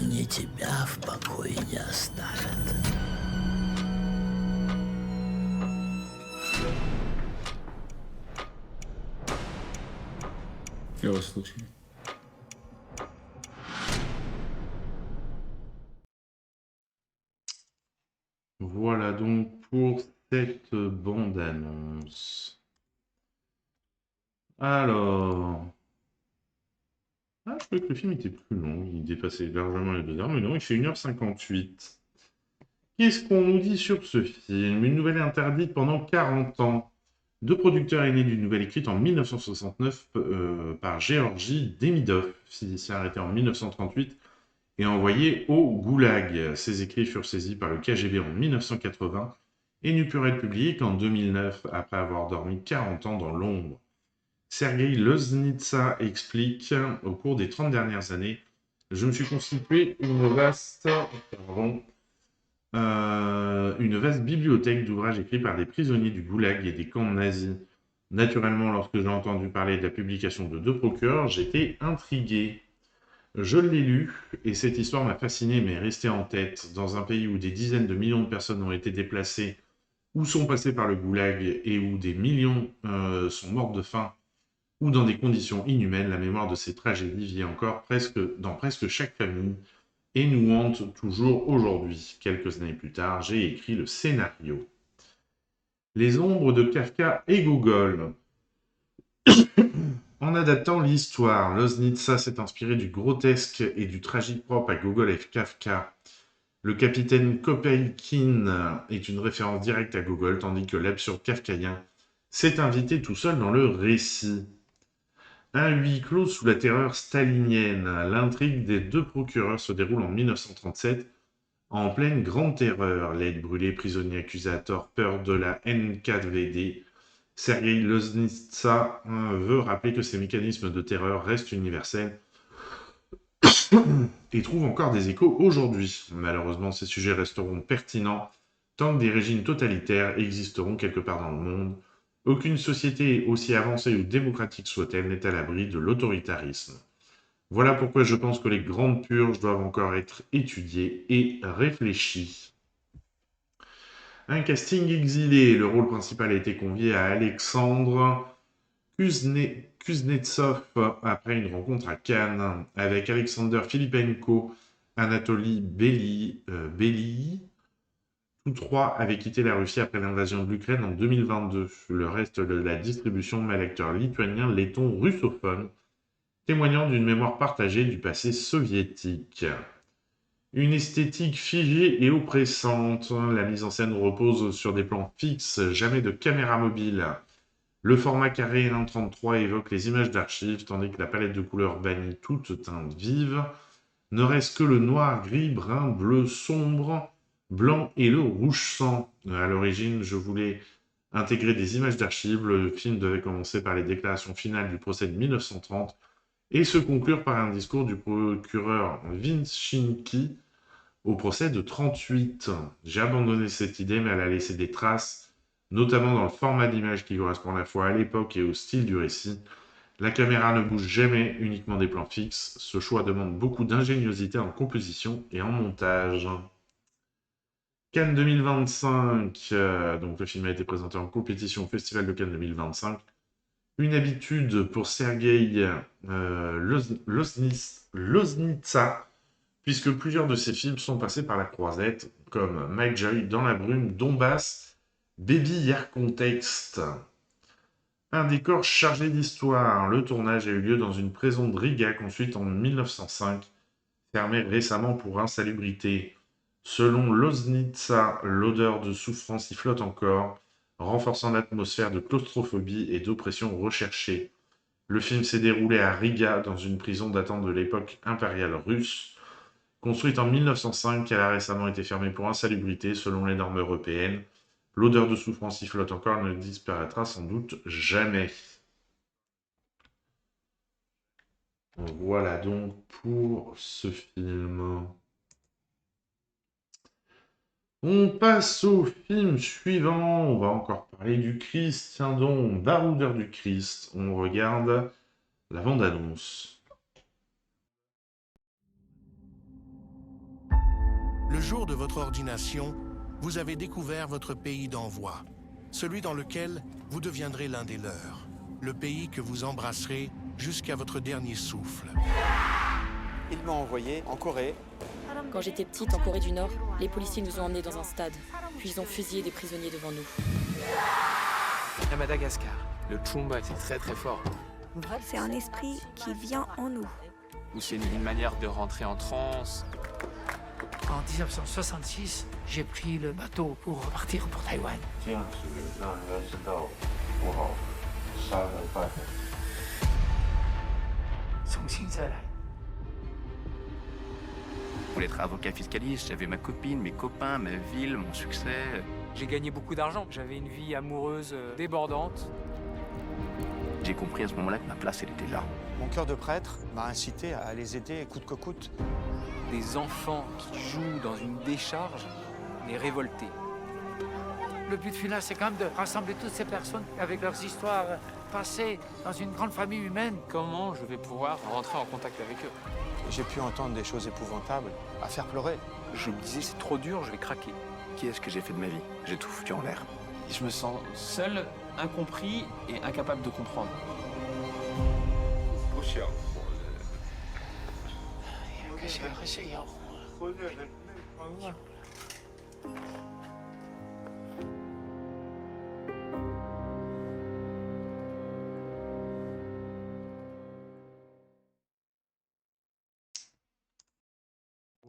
Они тебя в покое не оставят. Я вас слушаю. Voilà donc pour cette bande-annonce. Alors... Ah, je croyais que le film était plus long, il dépassait largement les 2 heures, mais non, il fait 1h58. Qu'est-ce qu'on nous dit sur ce film? Une nouvelle interdite pendant 40 ans. Deux producteurs aînés d'une nouvelle écrite en 1969 par Georgi Demidov, physicien arrêté en 1938 et envoyé au Goulag. Ces écrits furent saisis par le KGB en 1980 et n'eut pu être publiés qu'en 2009, après avoir dormi 40 ans dans l'ombre. Sergueï Loznitsa explique « Au cours des 30 dernières années, je me suis constitué une vaste bibliothèque d'ouvrages écrits par des prisonniers du Goulag et des camps nazis. Naturellement, lorsque j'ai entendu parler de la publication de Deux procureurs, j'étais intrigué. Je l'ai lu, et cette histoire m'a fasciné mais est restée en tête. Dans un pays où des dizaines de millions de personnes ont été déplacées ou sont passées par le Goulag et où des millions sont morts de faim ou dans des conditions inhumaines, la mémoire de ces tragédies vit encore dans presque chaque famille et nous hante toujours aujourd'hui. Quelques années plus tard, j'ai écrit le scénario. Les ombres de Kafka et Gogol. En adaptant l'histoire, Loznitsa s'est inspiré du grotesque et du tragique propre à Gogol et Kafka. Le capitaine Kopeïkine est une référence directe à Gogol, tandis que l'absurde kafkaïen s'est invité tout seul dans le récit. Un huis clos sous la terreur stalinienne. L'intrigue des deux procureurs se déroule en 1937, en pleine grande terreur. L'aide brûlée, prisonnier accusé à tort, peur de la NKVD. Sergueï Loznitsa veut rappeler que ces mécanismes de terreur restent universels et trouvent encore des échos aujourd'hui. Malheureusement, ces sujets resteront pertinents tant que des régimes totalitaires existeront quelque part dans le monde. Aucune société, aussi avancée ou démocratique soit-elle, n'est à l'abri de l'autoritarisme. Voilà pourquoi je pense que les grandes purges doivent encore être étudiées et réfléchies. Un casting exilé. Le rôle principal a été confié à Alexandre Kuznetsov après une rencontre à Cannes avec Alexander Filipenko, Anatoly Belyi. Tous trois avaient quitté la Russie après l'invasion de l'Ukraine en 2022. Le reste de la distribution met l'acteur lituanien letton russophone, témoignant d'une mémoire partagée du passé soviétique. Une esthétique figée et oppressante. La mise en scène repose sur des plans fixes, jamais de caméra mobile. Le format carré 1.33 évoque les images d'archives, tandis que la palette de couleurs bannit toute teinte vive. Ne reste que le noir, gris, brun, bleu sombre, blanc et le rouge sang. À l'origine, je voulais intégrer des images d'archives. Le film devait commencer par les déclarations finales du procès de 1930 et se conclure par un discours du procureur Vince Shinki au procès de 1938. J'ai abandonné cette idée, mais elle a laissé des traces, notamment dans le format d'image qui correspond à la fois à l'époque et au style du récit. La caméra ne bouge jamais, uniquement des plans fixes. Ce choix demande beaucoup d'ingéniosité en composition et en montage. Cannes 2025, donc le film a été présenté en compétition au Festival de Cannes 2025. Une habitude pour Sergueï Loznitsa, puisque plusieurs de ses films sont passés par la croisette, comme Mike Joy, Dans la brume, Donbass, Baby Yar Contexte. Un décor chargé d'histoire. Le tournage a eu lieu dans une prison de Riga construite en 1905, fermée récemment pour insalubrité. Selon Loznitsa, l'odeur de souffrance y flotte encore, renforçant l'atmosphère de claustrophobie et d'oppression recherchée. Le film s'est déroulé à Riga, dans une prison datant de l'époque impériale russe. Construite en 1905, elle a récemment été fermée pour insalubrité selon les normes européennes. L'odeur de souffrance y flotte encore, ne disparaîtra sans doute jamais. Voilà donc pour ce film. On passe au film suivant. On va encore parler du Christ. Tiens donc, Baroudeur du Christ. On regarde la bande-annonce. Le jour de votre ordination, vous avez découvert votre pays d'envoi, celui dans lequel vous deviendrez l'un des leurs, le pays que vous embrasserez jusqu'à votre dernier souffle. Il m'a envoyé en Corée. Quand j'étais petite, en Corée du Nord, les policiers nous ont emmenés dans un stade, puis ils ont fusillé des prisonniers devant nous. À Madagascar. Le Chumba, c'est très très fort. C'est un esprit qui vient en nous. Ou c'est une manière de rentrer en transe. En 1966, j'ai pris le bateau pour repartir pour Taïwan. Je voulais être avocat fiscaliste, j'avais ma copine, mes copains, ma ville, mon succès. J'ai gagné beaucoup d'argent, j'avais une vie amoureuse débordante. J'ai compris à ce moment-là que ma place, elle était là. Mon cœur de prêtre m'a incité à les aider coûte que coûte. Des enfants qui jouent dans une décharge, les révoltés. Le but final, c'est quand même de rassembler toutes ces personnes avec leurs histoires passées dans une grande famille humaine. Comment je vais pouvoir rentrer en contact avec eux? J'ai pu entendre des choses épouvantables, à faire pleurer. Je me disais, c'est trop dur, je vais craquer. Qu'est-ce que j'ai fait de ma vie? J'ai tout foutu en l'air. Je me sens seul, incompris et incapable de comprendre.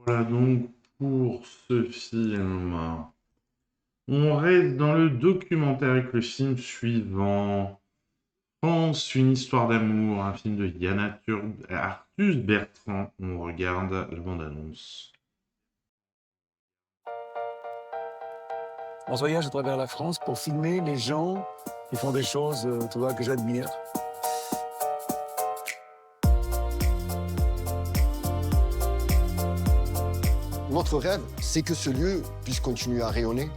Voilà donc pour ce film. On reste dans le documentaire avec le film suivant. France, une histoire d'amour, un film de Yana Arthus Bertrand. On regarde la bande-annonce. On se voyage à travers la France pour filmer les gens qui font des choses, tu vois, que j'admire. Notre rêve, c'est que ce lieu puisse continuer à rayonner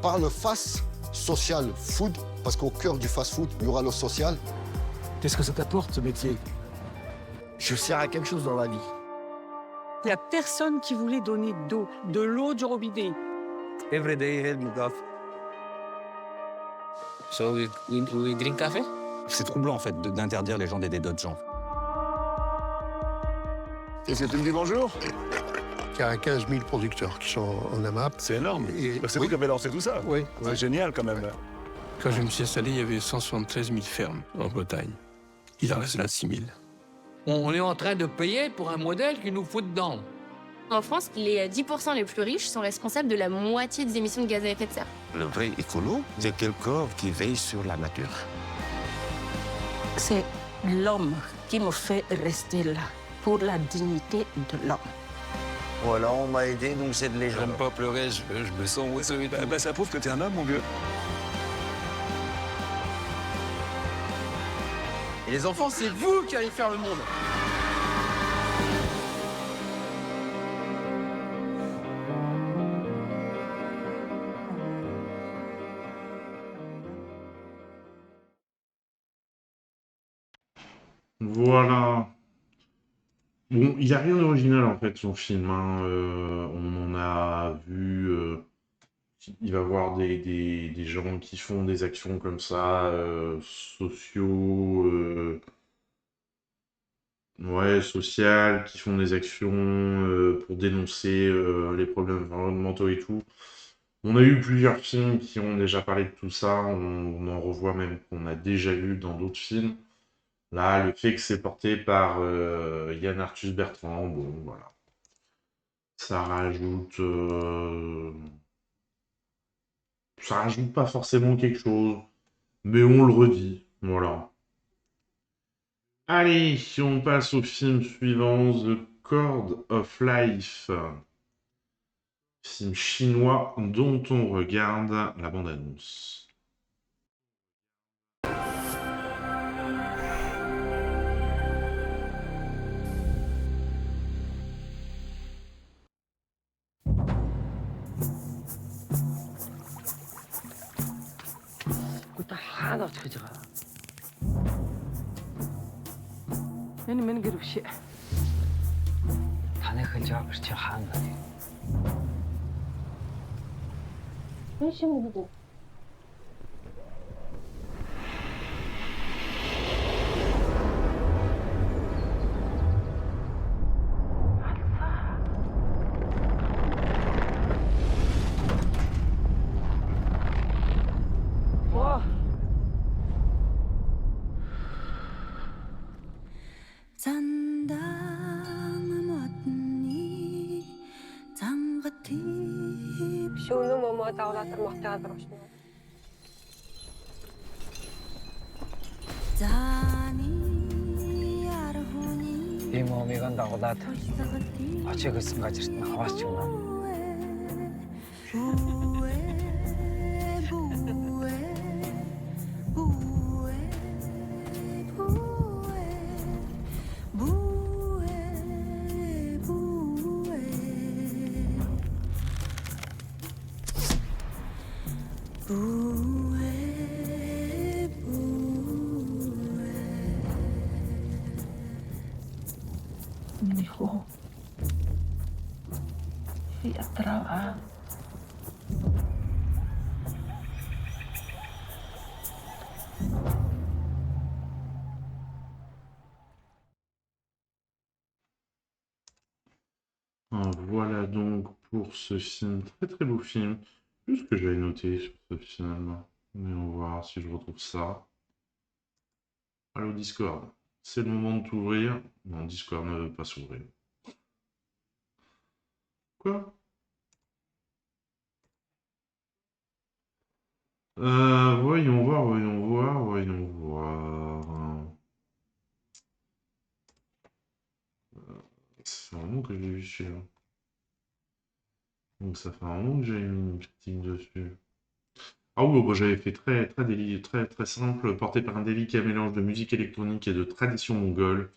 par le fast social food, parce qu'au cœur du fast-food, il y aura le social. Qu'est-ce que ça t'apporte, ce métier? Je sers à quelque chose dans la vie. Il n'y a personne qui voulait donner de l'eau du robinet. Every day help me God. So we drink café? C'est troublant, en fait, d'interdire les gens d'aider d'autres gens. Est-ce que tu me dis bonjour? Il y a 15 000 producteurs qui sont en AMAP. C'est énorme. C'est vous qui avez lancé tout ça? Oui. C'est génial, quand même. Quand je me suis installé, il y avait 173 000 fermes en Bretagne. Il en reste là 6 000. On est en train de payer pour un modèle qui nous fout dedans. En France, les 10% les plus riches sont responsables de la moitié des émissions de gaz à effet de serre. Le vrai écolo, c'est quelqu'un qui veille sur la nature. C'est l'homme qui me fait rester là, pour la dignité de l'homme. Voilà, on m'a aidé, donc c'est de légende. J'aime pas pleurer, je me sens... Ouais, ça prouve que t'es un homme, mon vieux. Et les enfants, c'est vous qui allez faire le monde. Voilà. Bon, il n'y a rien d'original en fait, son film. Hein. On en a vu. Il va y avoir des gens qui font des actions comme ça, sociaux. Ouais, sociales, qui font des actions pour dénoncer les problèmes environnementaux et tout. On a eu plusieurs films qui ont déjà parlé de tout ça. On en revoit même qu'on a déjà vu dans d'autres films. Là, le fait que c'est porté par Yann Arthus Bertrand, bon, voilà. Ça rajoute pas forcément quelque chose, mais on le redit, voilà. Allez, on passe au film suivant, The Chord of Life. Film chinois dont on regarde la bande-annonce. هذا تفجرها أنا ما نقدر شيء أنا خجاب اشتحان هذه ايش الموضوع؟ 이 몸이 간다고 나한테 어째 그 순간까지 나왔지 나. Voilà donc pour ce film, très très beau film. Juste ce que j'avais noté sur ce film. Mais on va voir si je retrouve ça. Allô Discord, c'est le moment de t'ouvrir. Non, Discord ne veut pas s'ouvrir. Quoi? Voyons voir, voyons voir, voyons voir. Ça fait un moment que je l'ai vu celui-là. Donc ça fait un moment que j'avais mis une critique dessus. Ah oui, bah, j'avais fait très simple, porté par un délicat mélange de musique électronique et de tradition mongole. Le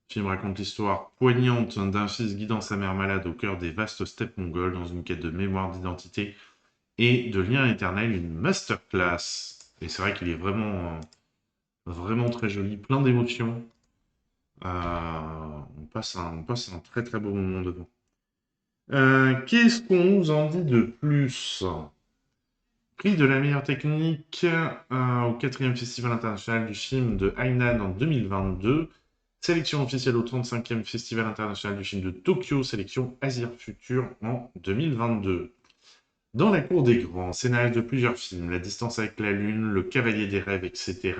film raconte l'histoire poignante d'un fils guidant sa mère malade au cœur des vastes steppes mongoles dans une quête de mémoire, d'identité et de lien éternel, une masterclass. Et c'est vrai qu'il est vraiment très joli, plein d'émotions. On passe un très très beau moment devant. Qu'est-ce qu'on nous en dit de plus? Prix de la meilleure technique au 4e Festival international du film de Hainan en 2022. Sélection officielle au 35e Festival international du film de Tokyo. Sélection Asia Future en 2022. Dans la cour des grands, scénario de plusieurs films, La distance avec la lune, Le cavalier des rêves, etc.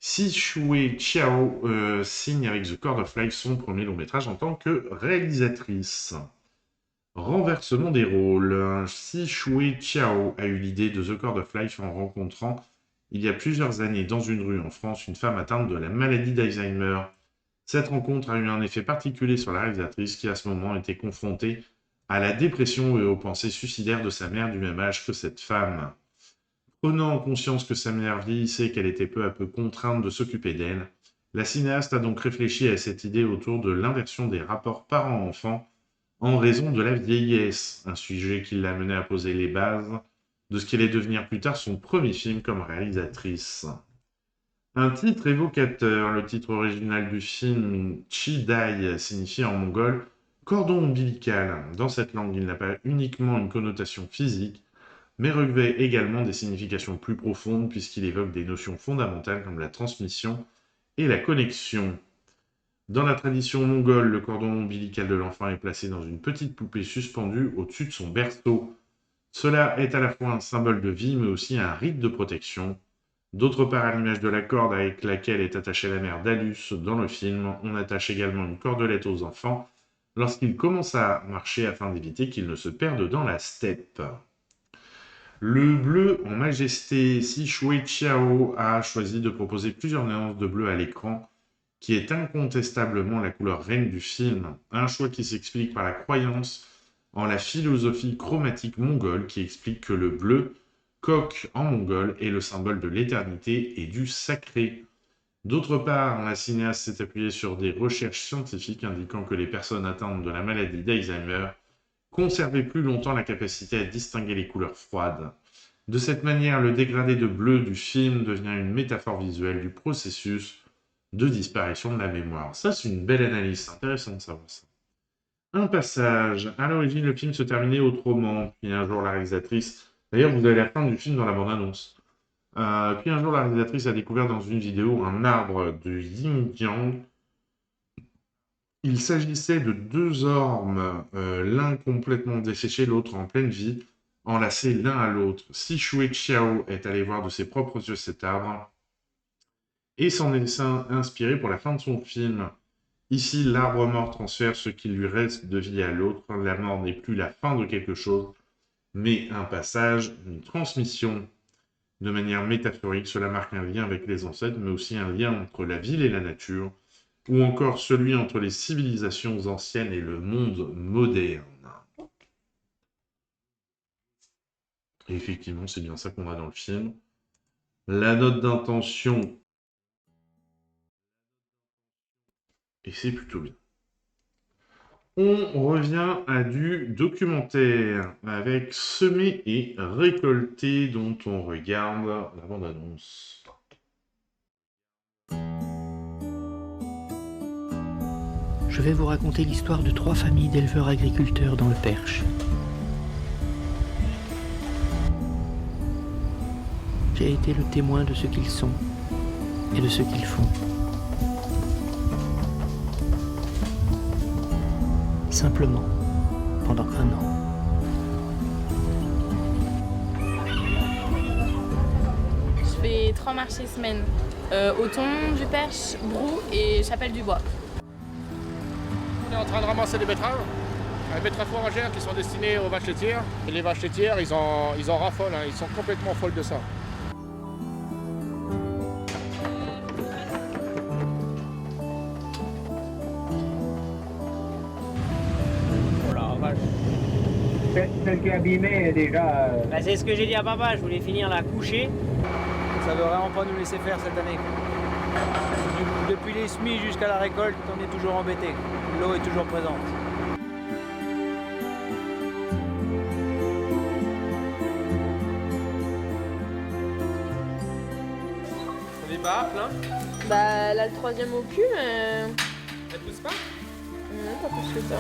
Shui Chiao signe avec The Cord of Life son premier long métrage en tant que réalisatrice. Renversement des rôles. Shui Chiao a eu l'idée de The Cord of Life en rencontrant, il y a plusieurs années, dans une rue en France, une femme atteinte de la maladie d'Alzheimer. Cette rencontre a eu un effet particulier sur la réalisatrice qui, à ce moment, était confrontée à la dépression et aux pensées suicidaires de sa mère du même âge que cette femme. Prenant conscience que sa mère vieillissait et qu'elle était peu à peu contrainte de s'occuper d'elle, la cinéaste a donc réfléchi à cette idée autour de l'inversion des rapports parents-enfants en raison de la vieillesse, un sujet qui l'a menée à poser les bases de ce qui allait devenir plus tard son premier film comme réalisatrice. Un titre évocateur, le titre original du film Chidai signifie en mongol cordon ombilical. Dans cette langue, il n'a pas uniquement une connotation physique, mais revêt également des significations plus profondes puisqu'il évoque des notions fondamentales comme la transmission et la connexion. Dans la tradition mongole, le cordon ombilical de l'enfant est placé dans une petite poupée suspendue au-dessus de son berceau. Cela est à la fois un symbole de vie, mais aussi un rite de protection. D'autre part, à l'image de la corde avec laquelle est attachée la mère d'Alus dans le film, on attache également une cordelette aux enfants lorsqu'ils commencent à marcher afin d'éviter qu'ils ne se perdent dans la steppe. Le bleu en majesté, Shui Chiao a choisi de proposer plusieurs nuances de bleu à l'écran, qui est incontestablement la couleur reine du film, un choix qui s'explique par la croyance en la philosophie chromatique mongole qui explique que le bleu, coq en mongol, est le symbole de l'éternité et du sacré. D'autre part, la cinéaste s'est appuyée sur des recherches scientifiques indiquant que les personnes atteintes de la maladie d'Alzheimer conservaient plus longtemps la capacité à distinguer les couleurs froides. De cette manière, le dégradé de bleu du film devient une métaphore visuelle du processus de disparition de la mémoire. Ça, c'est une belle analyse, c'est intéressant de savoir ça. Un passage. À l'origine, le film se terminait autrement, puis un jour la réalisatrice... D'ailleurs, vous avez la fin du film dans la bande-annonce. Puis un jour, la réalisatrice a découvert dans une vidéo un arbre de yin-yang. Il s'agissait de deux ormes, l'un complètement desséché, l'autre en pleine vie, enlacés l'un à l'autre. Shui Chiao est allé voir de ses propres yeux cet arbre et s'en est inspiré pour la fin de son film. Ici, l'arbre mort transfère ce qui lui reste de vie à l'autre. La mort n'est plus la fin de quelque chose, mais un passage, une transmission. De manière métaphorique, cela marque un lien avec les ancêtres, mais aussi un lien entre la ville et la nature, ou encore celui entre les civilisations anciennes et le monde moderne. Et effectivement, c'est bien ça qu'on a dans le film. La note d'intention, et c'est plutôt bien. On revient à du documentaire avec Semer et Récolter dont on regarde la bande-annonce. Je vais vous raconter l'histoire de 3 familles d'éleveurs-agriculteurs dans le Perche. J'ai été le témoin de ce qu'ils sont et de ce qu'ils font. Simplement, pendant 1 an. Je fais 3 marchés semaine. Auton, du Perche, Brou et Chapelle du Bois. On est en train de ramasser des betteraves. Les betteraves fourragères qui sont destinées aux vaches laitières. Et les vaches laitières, ils en raffolent, hein. Ils sont complètement folles de ça. Celle qui est abîmée déjà. Bah, c'est ce que j'ai dit à papa, je voulais finir la coucher. Ça veut vraiment pas nous laisser faire cette année. Depuis les semis jusqu'à la récolte, on est toujours embêté. L'eau est toujours présente. On est pas plein. Bah là le 3e au cul, mais... Elle pousse pas? Non, pas plus que ça.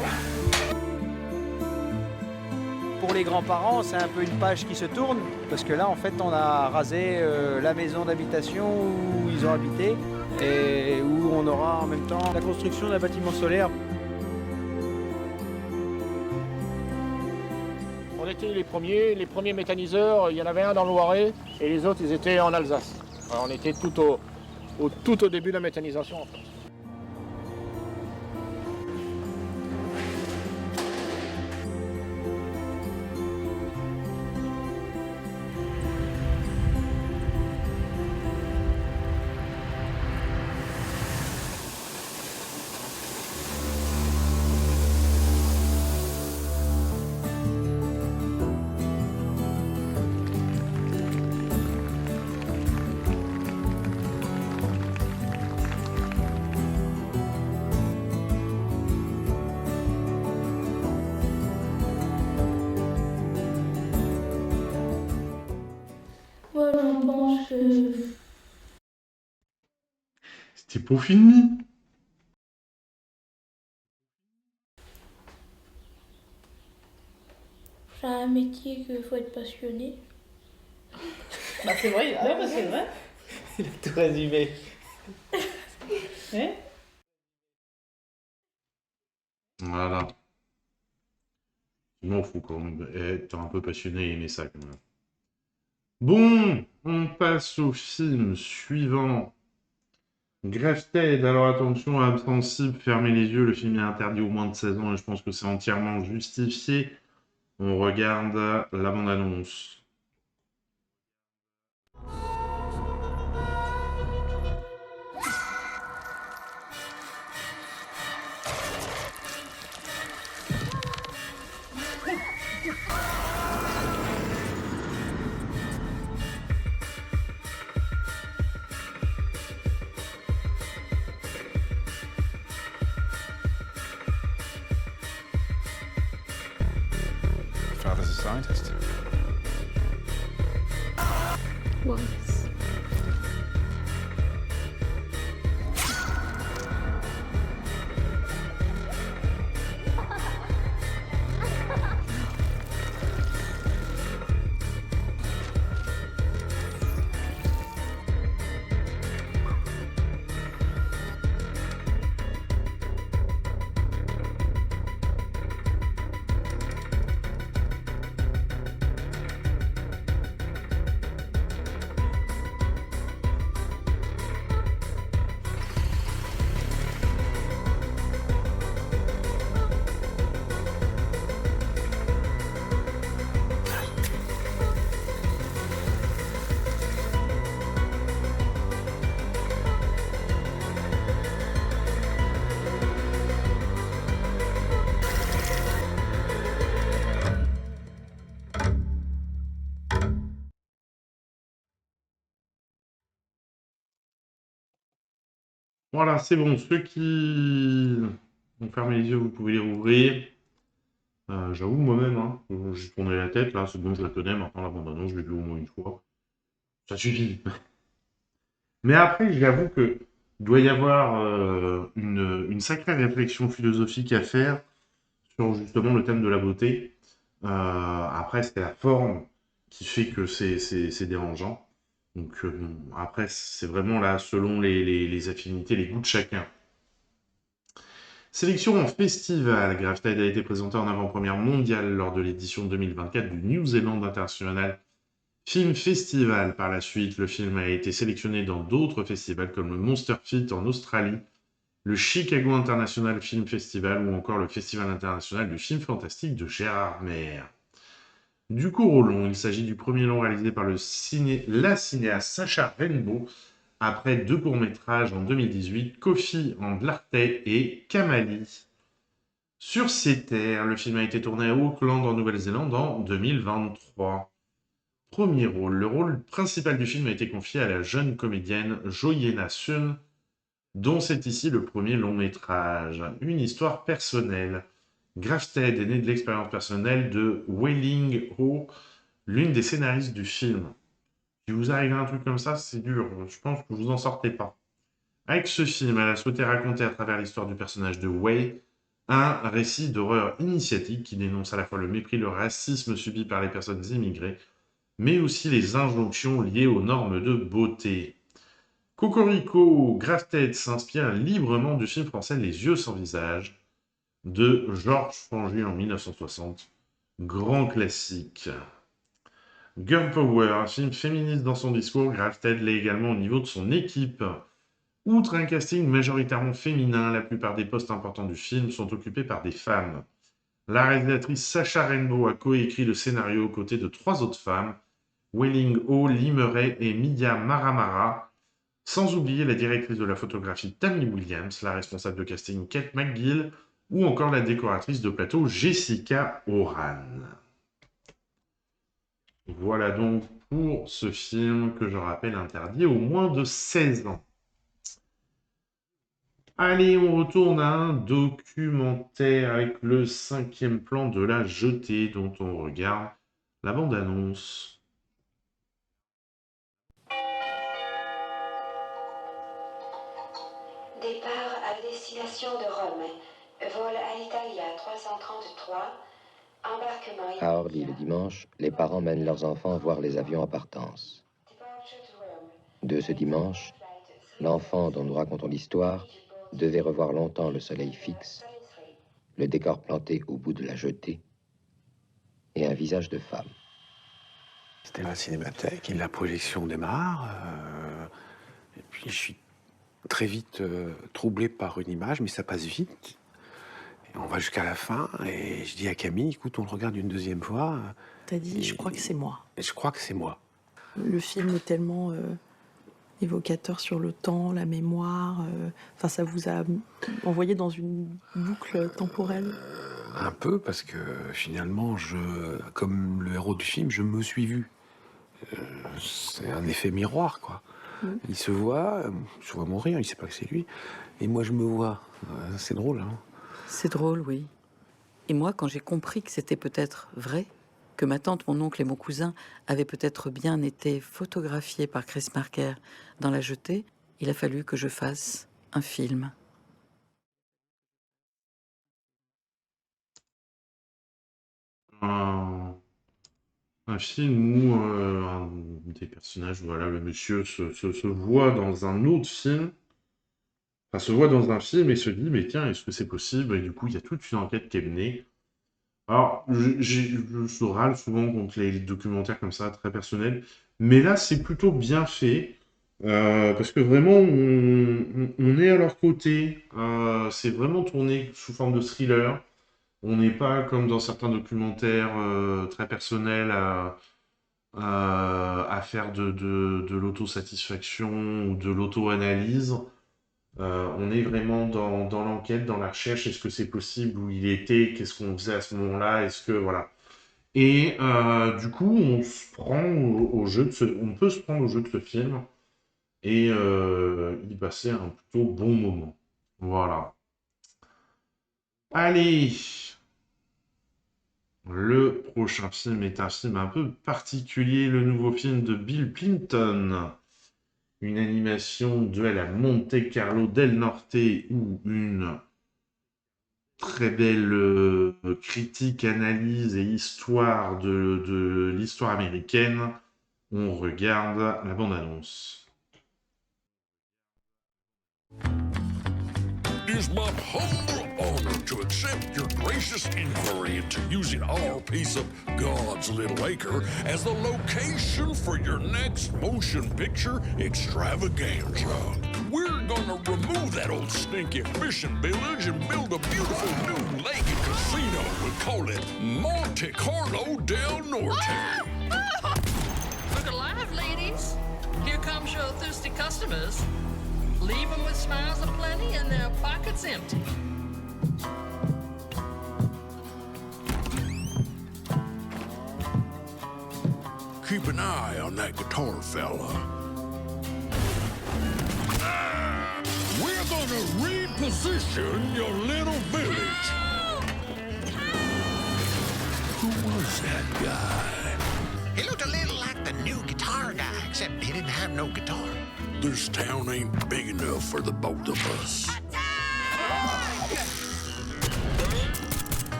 Pour les grands-parents, c'est un peu une page qui se tourne, parce que là, en fait, on a rasé la maison d'habitation où ils ont habité, et où on aura en même temps la construction d'un bâtiment solaire. On était les premiers méthaniseurs, il y en avait un dans le Loiret, et les autres, ils étaient en Alsace. Alors, on était tout tout au début de la méthanisation en France. Moi, j'en pense que C'était pas fini. c'est un métier qu'il faut être passionné. Bah c'est vrai, Ouais, bah, c'est vrai. Il a tout résumé. Ouais. Voilà. Sinon, faut quand même être un peu passionné et aimer ça quand même. Bon, on passe au film suivant. Grafted, alors attention, insensible, fermez les yeux, le film est interdit aux moins de 16 ans et je pense que c'est entièrement justifié. On regarde la bande-annonce. Father's a scientist. Was. Voilà, c'est bon. Ceux qui ont fermé les yeux, vous pouvez les rouvrir. J'avoue, moi-même, hein, j'ai tourné la tête, là, c'est bon, je la connais, maintenant la bande-annonce, je l'ai vue au moins une fois. Ça suffit. Mais après, j'avoue que doit y avoir une sacrée réflexion philosophique à faire sur justement le thème de la beauté. Après, c'est la forme qui fait que c'est dérangeant. Donc, bon, après, c'est vraiment là, selon les affinités, les goûts de chacun. Sélection en festival. Grafted a été présenté en avant-première mondiale lors de l'édition 2024 du New Zealand International Film Festival. Par la suite, le film a été sélectionné dans d'autres festivals comme le Monster Feet en Australie, le Chicago International Film Festival ou encore le Festival international du film fantastique de Gérard Maire. Du court au long, il s'agit du premier long réalisé par la cinéaste Sacha Rainbow, après 2 courts-métrages en 2018, Kofi en Dlartey et Kamali. Sur ces terres, le film a été tourné à Auckland en Nouvelle-Zélande en 2023. Premier rôle. Le rôle principal du film a été confié à la jeune comédienne Joyena Sun, dont c'est ici le premier long-métrage. Une histoire personnelle. Grafted est né de l'expérience personnelle de Wei-Ling Ho, l'une des scénaristes du film. Si vous arrivez à un truc comme ça, c'est dur. Je pense que vous en sortez pas. Avec ce film, elle a souhaité raconter à travers l'histoire du personnage de Wei un récit d'horreur initiatique qui dénonce à la fois le mépris et le racisme subi par les personnes immigrées, mais aussi les injonctions liées aux normes de beauté. Cocorico, Grafted s'inspire librement du film français Les Yeux sans visage de Georges Franju en 1960. Grand classique. Girl Power, un film féministe dans son discours, Grafted l'est également au niveau de son équipe. Outre un casting majoritairement féminin, la plupart des postes importants du film sont occupés par des femmes. La réalisatrice Sacha Rainbow a coécrit le scénario aux côtés de 3 autres femmes, Wei-Ling Ho, Lee Murray et Mia Maramara, sans oublier la directrice de la photographie Tammy Williams, la responsable de casting Kate McGill ou encore la décoratrice de plateau Jessica Oran. Voilà donc pour ce film que je rappelle interdit aux moins de 16 ans. Allez, on retourne à un documentaire avec le 5e plan de La Jetée dont on regarde la bande-annonce. Départ à destination de Rome. Vol Alitalia 333. Embarquement À Orly le dimanche, les parents mènent leurs enfants voir les avions en partance. De ce dimanche, l'enfant dont nous racontons l'histoire devait revoir longtemps le soleil fixe, le décor planté au bout de la jetée et un visage de femme. C'était la cinémathèque et la projection démarre. Et puis je suis très vite troublé par une image, mais ça passe vite. Et on va jusqu'à la fin et je dis à Camille, écoute, on le regarde une deuxième fois. T'as dit, je crois que c'est moi. Et je crois que c'est moi. Le film est tellement évocateur sur le temps, la mémoire. Enfin, ça vous a envoyé dans une boucle temporelle. Un peu, parce que finalement, comme le héros du film, je me suis vu. C'est un effet miroir, quoi. Il se voit, je vois mourir, il sait pas que c'est lui. Et moi, je me vois. C'est drôle, hein. C'est drôle, oui. Et moi, quand j'ai compris que c'était peut-être vrai, que ma tante, mon oncle et mon cousin avaient peut-être bien été photographiés par Chris Marker dans La Jetée, il a fallu que je fasse un film. Un film où un des personnages, voilà, le monsieur se voit dans un autre film, enfin se voit dans un film et se dit, mais tiens, est-ce que c'est possible? Et du coup, il y a toute une enquête qui est menée. Alors, je râle souvent contre les documentaires comme ça, très personnels, mais là, c'est plutôt bien fait, parce que vraiment, on est à leur côté, c'est vraiment tourné sous forme de thriller. On n'est pas comme dans certains documentaires très personnels à faire de l'autosatisfaction ou de l'auto-analyse. On est vraiment dans l'enquête, dans la recherche. Est-ce que c'est possible? Où il était? Qu'est-ce qu'on faisait à ce moment-là? Est-ce que voilà. Et du coup, on se prend au jeu on peut se prendre au jeu de ce film et y passer un plutôt bon moment. Voilà. Allez. Le prochain film est un film un peu particulier, le nouveau film de Bill Plympton. Une animation de la Monte Carlo del Norte où une très belle critique, analyse et histoire de l'histoire américaine. On regarde la bande-annonce. It is my humble honor to accept your gracious inquiry into using our piece of God's Little Acre as the location for your next motion picture extravaganza. We're gonna remove that old stinky fishing village and build a beautiful new lake and casino. We'll call it Monte Carlo del Norte. Look alive, ladies. Here comes your thirsty customers. Leave them with smiles aplenty and their pockets empty. Keep an eye on that guitar fella. We're gonna reposition your little village. Who was that guy? He looked a little like the new guitar guy, except he didn't have no guitar. This town ain't big enough for the both of us.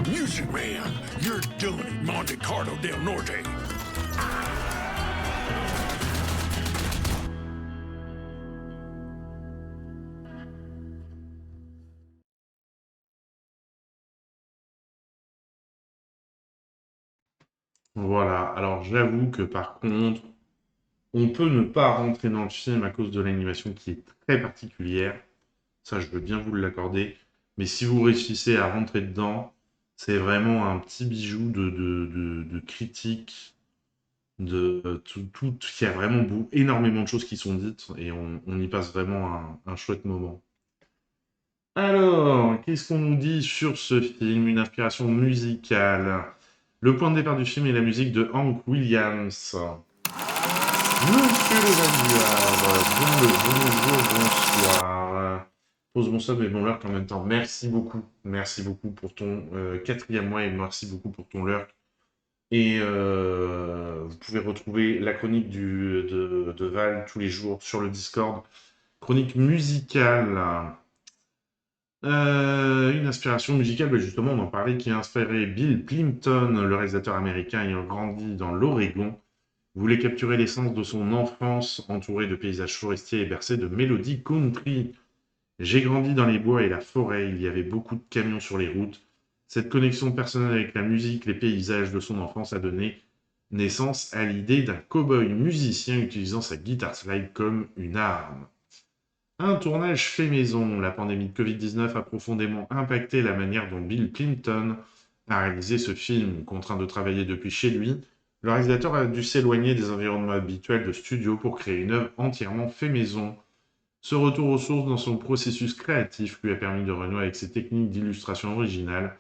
Music man, you're done at Monte Carlo del Norte. Voilà, alors j'avoue que par contre, on peut ne pas rentrer dans le film à cause de l'animation qui est très particulière. Ça, je veux bien vous l'accorder. Mais si vous réussissez à rentrer dedans, c'est vraiment un petit bijou de critique. Il y a vraiment énormément de choses qui sont dites et on y passe vraiment un chouette moment. Alors, qu'est-ce qu'on nous dit sur ce film? Une inspiration musicale. Le point de départ du film est la musique de Hank Williams. Monsieur le bien le bonjour, bonsoir. Pose mon sub et mon lurk en même temps. Merci beaucoup pour ton 4e mois et merci beaucoup pour ton lurk. Et vous pouvez retrouver la chronique de Val tous les jours sur le Discord. Chronique musicale. Une inspiration musicale, justement, on en parlait, qui a inspiré Bill Clinton, le réalisateur américain ayant grandi dans l'Oregon, voulait capturer l'essence de son enfance, entouré de paysages forestiers et bercés de mélodies country. J'ai grandi dans les bois et la forêt, il y avait beaucoup de camions sur les routes. Cette connexion personnelle avec la musique, les paysages de son enfance a donné naissance à l'idée d'un cow-boy musicien utilisant sa guitare slide comme une arme. Un tournage fait maison. La pandémie de Covid-19 a profondément impacté la manière dont Bill Clinton a réalisé ce film. Contraint de travailler depuis chez lui, le réalisateur a dû s'éloigner des environnements habituels de studio pour créer une œuvre entièrement fait maison. Ce retour aux sources dans son processus créatif lui a permis de renouer avec ses techniques d'illustration originales,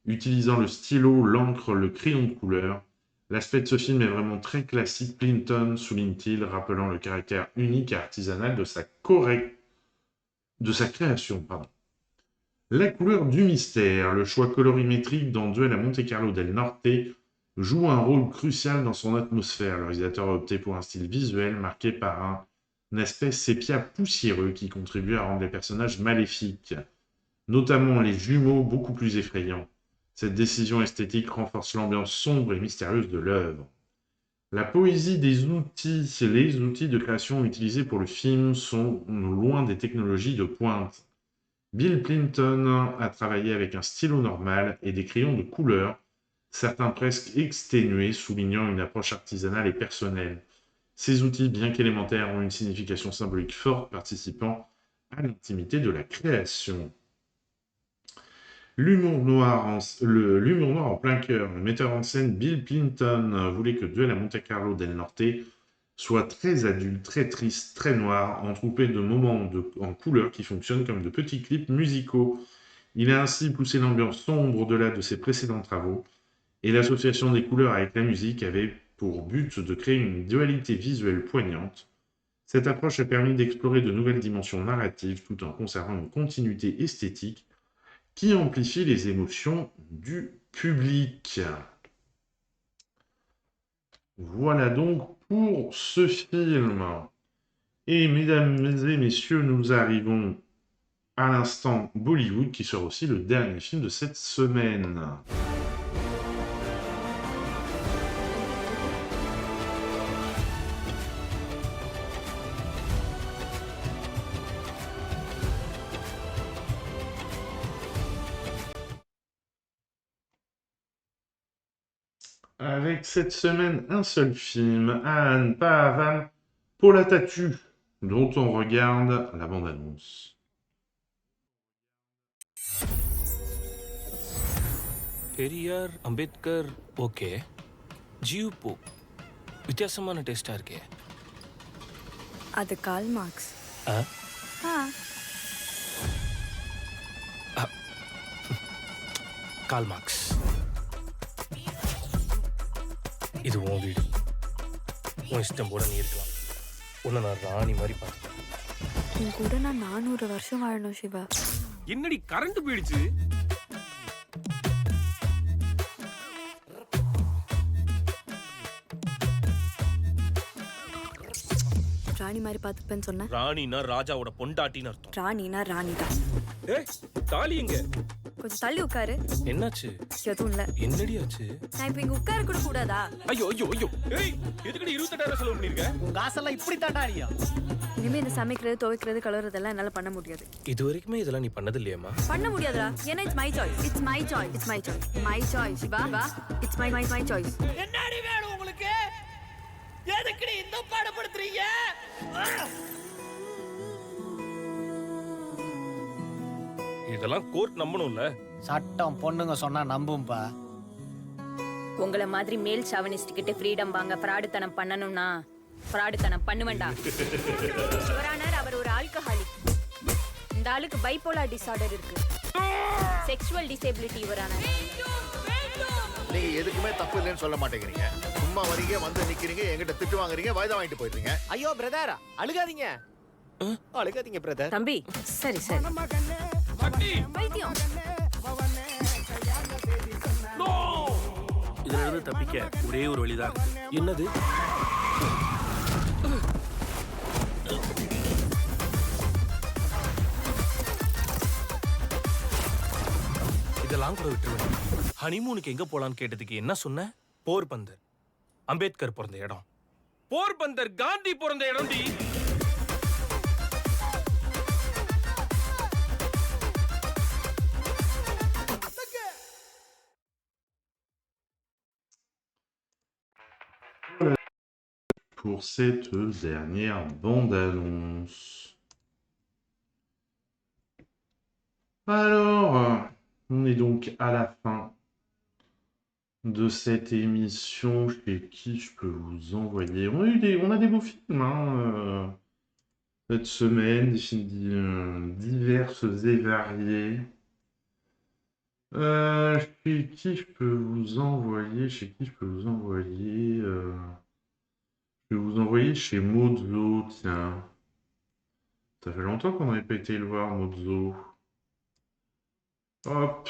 utilisant le stylo, l'encre, le crayon de couleur. L'aspect de ce film est vraiment très classique, Clinton, souligne-t-il, rappelant le caractère unique et artisanal de sa création. La couleur du mystère, le choix colorimétrique dans Duel à Monte Carlo del Norte joue un rôle crucial dans son atmosphère. Le réalisateur a opté pour un style visuel marqué par un aspect sépia poussiéreux qui contribue à rendre les personnages maléfiques, notamment les jumeaux beaucoup plus effrayants. Cette décision esthétique renforce l'ambiance sombre et mystérieuse de l'œuvre. La poésie des outils, les outils de création utilisés pour le film sont loin des technologies de pointe. Bill Clinton a travaillé avec un stylo normal et des crayons de couleur, certains presque exténués, soulignant une approche artisanale et personnelle. Ces outils, bien qu'élémentaires, ont une signification symbolique forte, participant à l'intimité de la création. L'humour noir en plein cœur. Le metteur en scène Bill Clinton voulait que Duel à Monte Carlo del Norte soit très adulte, très triste, très noir, entroupé de moments en couleur qui fonctionnent comme de petits clips musicaux. Il a ainsi poussé l'ambiance sombre au-delà de ses précédents travaux, et l'association des couleurs avec la musique avait pour but de créer une dualité visuelle poignante. Cette approche a permis d'explorer de nouvelles dimensions narratives tout en conservant une continuité esthétique qui amplifie les émotions du public. Voilà donc pour ce film. Et mesdames et messieurs, nous arrivons à l'instant Bollywood, qui sera aussi le dernier film de cette semaine. Avec cette semaine un seul film, Anne Pavan Polatatu, dont on regarde la bande-annonce. Periyar Ambedkar okay G U Pope வித்தியாசமான டெஸ்டா இருக்கே அது Karl Marx Karl Marx இது உன் வீடு உன் இஷ்டம் போல நீ இருக்கலாம் உன்னை நான் ராணி மாதிரி பார்த்துப்பேன் உன் கூட நான் 400 வருஷம் வாழணும் சிவா என்னடி கரண்ட் போயிடுச்சு ராணி மாதிரி பார்த்துப்பேன்னு சொன்னேன் ராணினா ராஜாவோட பொண்டாட்டின்னு அர்த்தம் ராணினா ராணி தான் ஏய் தாலி எங்க கொஞ்சம் தள்ளி உட்காரு என்னாச்சு எதுவும் இல்ல என்னடி ஆச்சு நான் இப்ப இங்க உட்கார கூட கூடாதா ஐயோ ஐயோ ஐயோ ஏய் எதுக்குடி 28000 செலவு பண்ணிருக்க உங்க ஆசெல்லாம் இப்படி தாண்டா அறியா இனிமே இந்த சமைக்கிறது துவைக்கிறது கழுவுறதெல்லாம் என்னால பண்ண முடியாது இது வரைக்குமே இதெல்லாம் நீ பண்ணது இல்லையாமா பண்ண முடியாதுடா ஏன்னா it's my choice it's my choice it's my choice my choice Siva it's my choice என்னடி பண்ணாதீங்க. இதெல்லாம் கோர்ட் நம்பணும்ல. சட்டம் பொண்ணுங்க சொன்னா நம்பும்பா. உங்களை மாதிரி மேல் சாவனிஸ்ட் கிட்ட ஃப்ரீடம் வாங்க ஃப்ராடுத்தனம் பண்ணணும்னா ஃப்ராடுத்தனம் பண்ணுவேண்டா. யுவரானர், அவர் ஒரு ஆல்கஹாலிக். இந்த ஆளுக்கு பைபோலார் டிசார்டர் இருக்கு. Sexual disability Your Honour. நீங்க எதுக்குமே தப்பு இல்லைன்னு சொல்ல மாட்டேங்கிறீங்க. சும்மா வரீங்க, வந்து நிக்கிறீங்க, என்கிட்ட திட்டு வாங்குறீங்க, வாய்தா வாங்கிட்டு போயிடுறீங்க. ஐயோ பிரதர், அழுகாதீங்க அழுகாதீங்க பிரதர். தம்பி சரி சரி. பைத்தியம். இதுல இருந்து தப்பிக்க ஒரே ஒரு வழிதான் இருக்கு. என்னது? இதெல்லாம் கூட விட்டுருவேன். ஹனிமூனுக்கு எங்க போலான்னு கேட்டதுக்கு என்ன சொன்ன? போர்பந்தர். அம்பேத்கர் பிறந்த இடம். போர்பந்தர் காந்தி பிறந்த இடம் D. Pour cette dernière bande-annonce. Alors, on est donc à la fin de cette émission. Chez qui je peux vous envoyer? On a des beaux films cette semaine, des films diverses et variés. Chez qui je peux vous envoyer? Je vais vous envoyer chez Mozo, tiens. Ça fait longtemps qu'on n'avait pas été le voir, Mozo. Hop.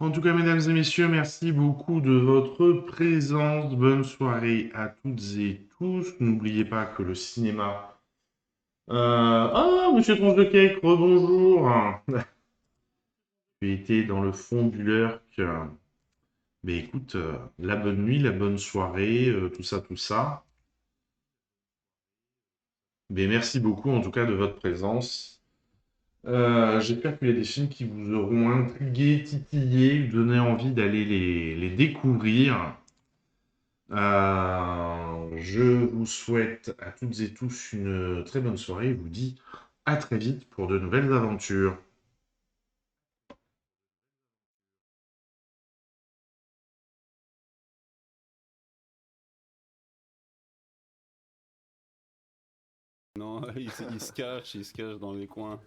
En tout cas, mesdames et messieurs, merci beaucoup de votre présence. Bonne soirée à toutes et tous. N'oubliez pas que le cinéma... Ah, monsieur Tronche de Cake, rebonjour. J'ai été dans le fond du lurk. Mais écoute, la bonne nuit, la bonne soirée, tout ça. Mais merci beaucoup en tout cas de votre présence. J'espère qu'il y a des films qui vous auront intrigué, titillé, donné envie d'aller les découvrir. Je vous souhaite à toutes et tous une très bonne soirée et vous dis à très vite pour de nouvelles aventures. Non, il se cache dans les coins.